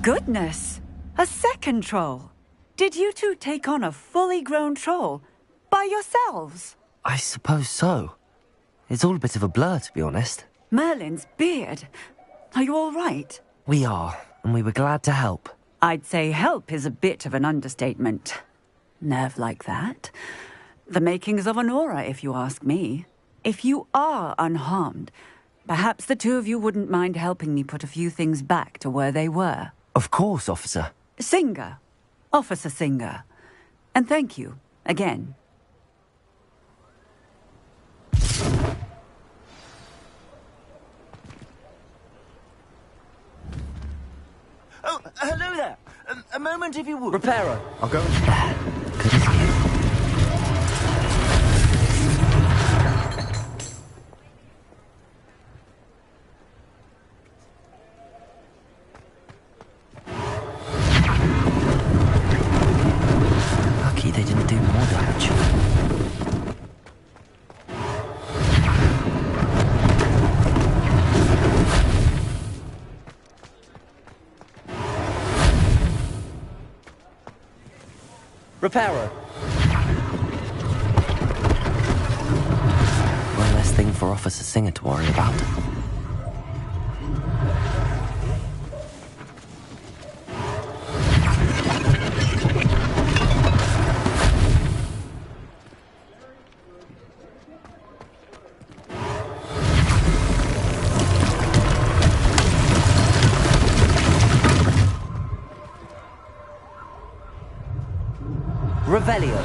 Goodness! A second troll! Did you two take on a fully grown troll? By yourselves? I suppose so. It's all a bit of a blur, to be honest. Merlin's beard. Are you all right? We are, and we were glad to help. I'd say help is a bit of an understatement. Nerve like that. The makings of an aura, if you ask me. If you are unharmed, perhaps the two of you wouldn't mind helping me put a few things back to where they were. Of course, officer. Singer. Officer Singer. And thank you, again. Oh, hello there. A moment, if you would. Reparo. I'll go. Good as new. Lucky they didn't do more damage. Reparo. One less thing for Officer Singer to worry about. Revelio.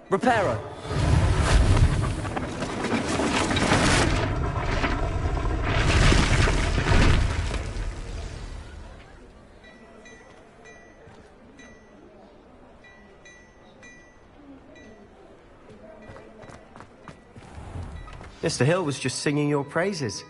Reparo. Mr. Hill was just singing your praises.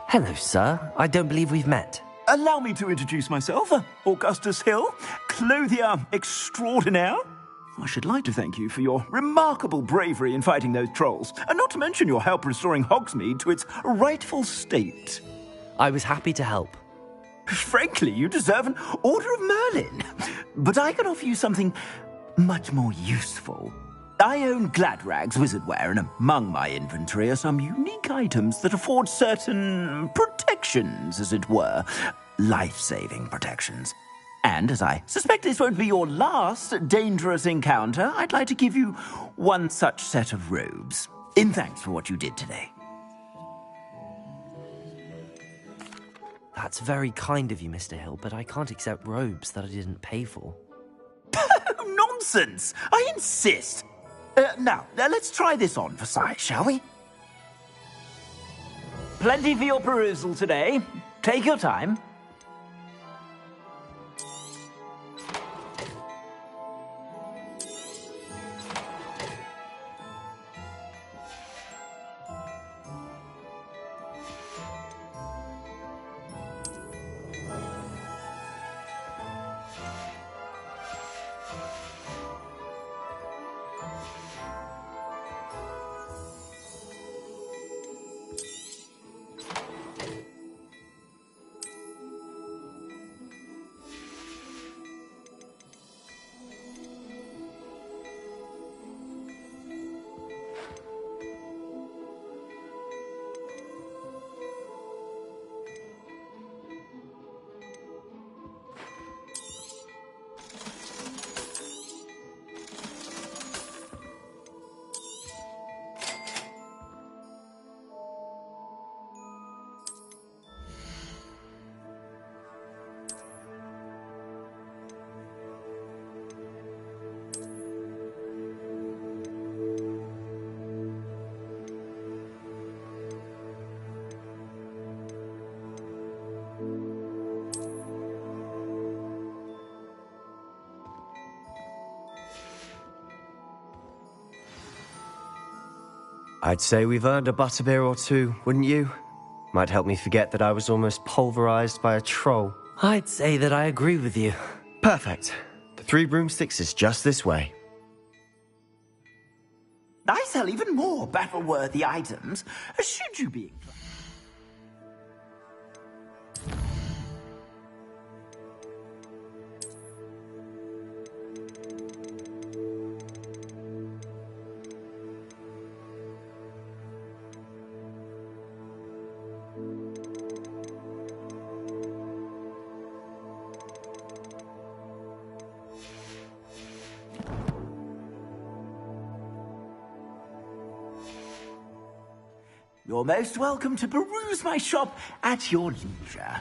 Hello, sir. I don't believe we've met. Allow me to introduce myself, Augustus Hill, clothier extraordinaire. I should like to thank you for your remarkable bravery in fighting those trolls, and not to mention your help restoring Hogsmeade to its rightful state. I was happy to help. Frankly, you deserve an Order of Merlin. But I can offer you something much more useful. I own Gladrag's wizardware, and among my inventory are some unique items that afford certain protections, as it were. Life-saving protections. And as I suspect this won't be your last dangerous encounter, I'd like to give you one such set of robes, in thanks for what you did today. That's very kind of you, Mr. Hill, but I can't accept robes that I didn't pay for. Nonsense! I insist! Now, let's try this on for size, shall we? Plenty for your perusal today. Take your time. I'd say we've earned a butterbeer or two, wouldn't you? Might help me forget that I was almost pulverized by a troll. I'd say that I agree with you. Perfect. The 3 broomsticks is just this way. I sell even more battle-worthy items. Should you be... You're most welcome to peruse my shop at your leisure.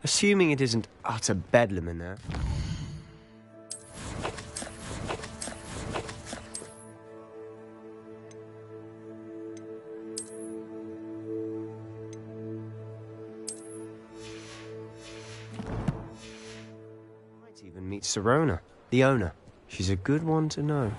Assuming it isn't utter bedlam in there. Might even meet Sirona, the owner. She's a good one to know.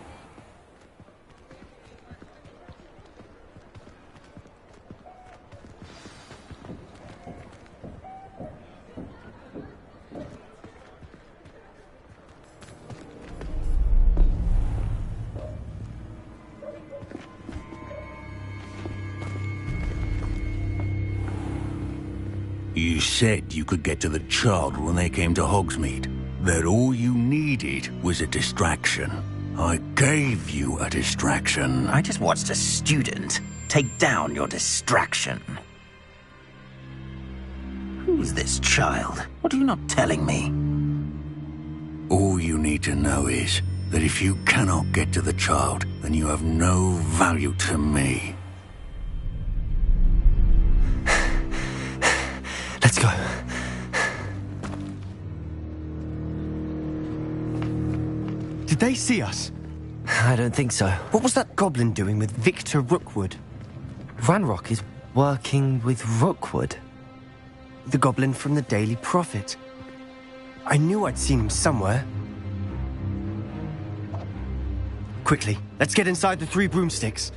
You said you could get to the child when they came to Hogsmeade. That all you needed was a distraction. I gave you a distraction. I just watched a student take down your distraction. Who's this child? What are you not telling me? All you need to know is that if you cannot get to the child, then you have no value to me. Let's go. Did they see us? I don't think so. What was that goblin doing with Victor Rookwood? Ranrock is working with Rookwood. The goblin from the Daily Prophet. I knew I'd seen him somewhere. Quickly, let's get inside the Three Broomsticks.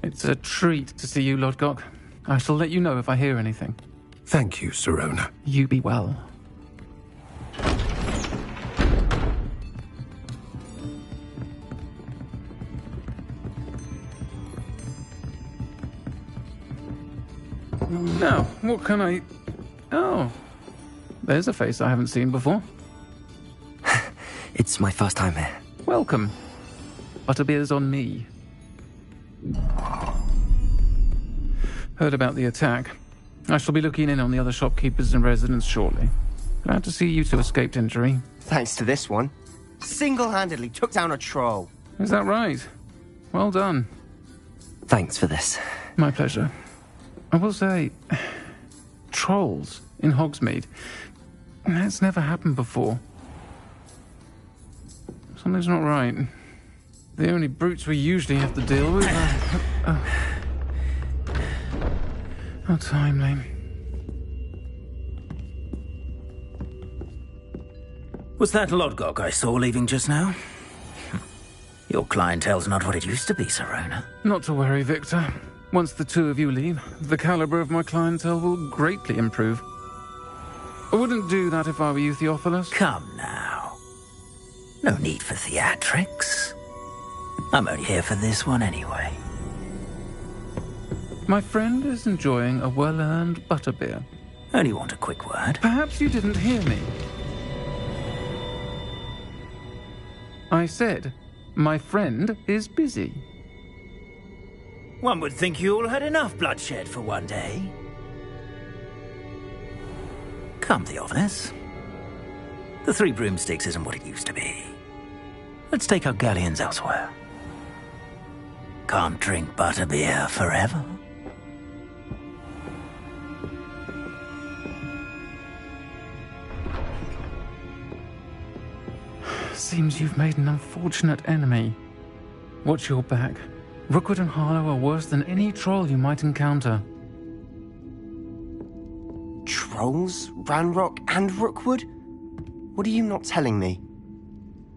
It's a treat to see you, Lodgok. I shall let you know if I hear anything. Thank you, Sirona. You be well. Now, what can I... Oh, there's a face I haven't seen before. It's my first time here. Welcome. Butterbeer's on me. Heard about the attack. I shall be looking in on the other shopkeepers and residents shortly. Glad to see you two escaped injury. Thanks to this one. Single-handedly took down a troll. Is that right? Well done. Thanks for this. My pleasure. I will say, trolls in Hogsmeade. That's never happened before. Something's not right. The only brutes we usually have to deal with are... How timely. Was that Lodgok I saw leaving just now? Your clientele's not what it used to be, Sirona. Not to worry, Victor. Once the two of you leave, the caliber of my clientele will greatly improve. I wouldn't do that if I were you, Theophilus. Come now. No need for theatrics. I'm only here for this one anyway. My friend is enjoying a well-earned butterbeer. Only want a quick word. Perhaps you didn't hear me. I said, my friend is busy. One would think you all had enough bloodshed for one day. Come, Theophilus. The Three Broomsticks isn't what it used to be. Let's take our galleons elsewhere. Can't drink butterbeer forever. Seems you've made an unfortunate enemy. Watch your back. Rookwood and Harlow are worse than any troll you might encounter. Trolls? Ranrock and Rookwood? What are you not telling me?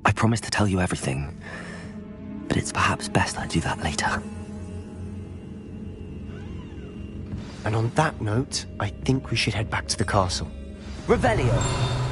I promised to tell you everything. but it's perhaps best I do that later. And on that note, I think we should head back to the castle. Revelio!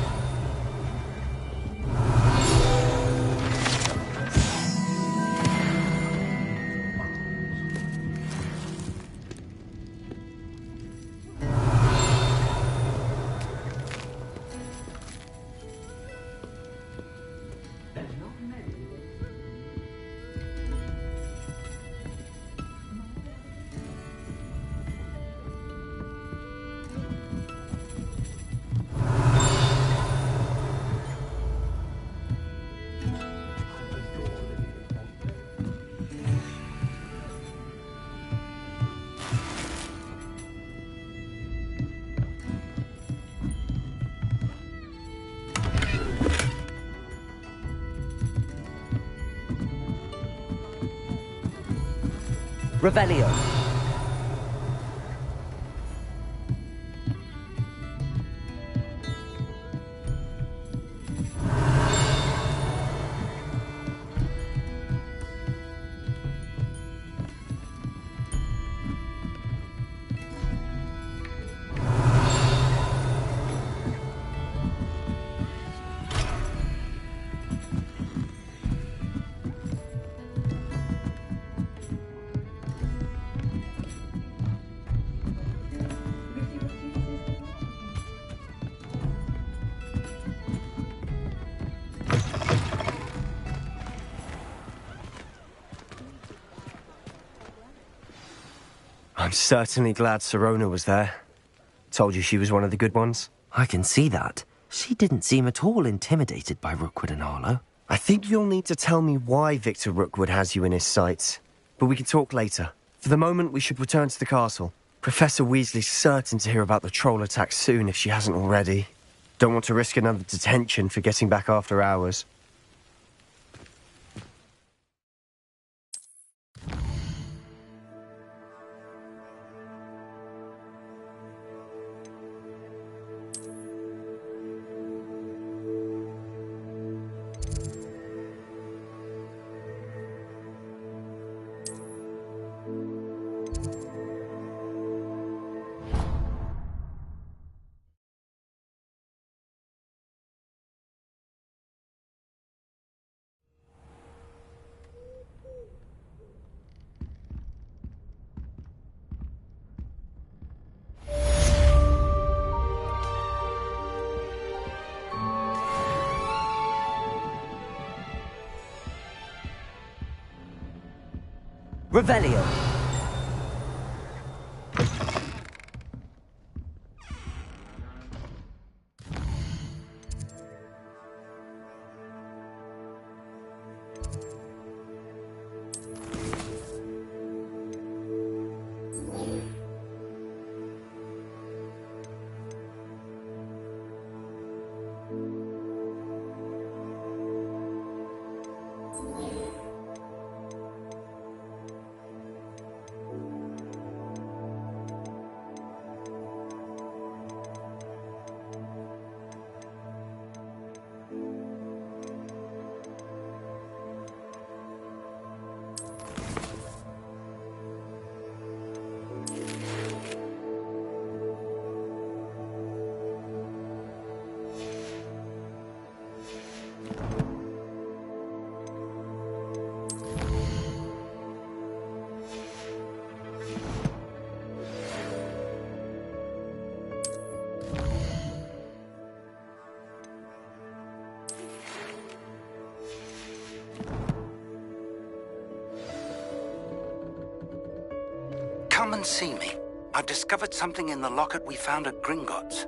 Revelio. I'm certainly glad Sirona was there. Told you she was one of the good ones. I can see that. She didn't seem at all intimidated by Rookwood and Arlo. I think you'll need to tell me why Victor Rookwood has you in his sights. But we can talk later. For the moment, we should return to the castle. Professor Weasley's certain to hear about the troll attack soon if she hasn't already. Don't want to risk another detention for getting back after hours. Revelio. Come and see me. I've discovered something in the locket we found at Gringotts.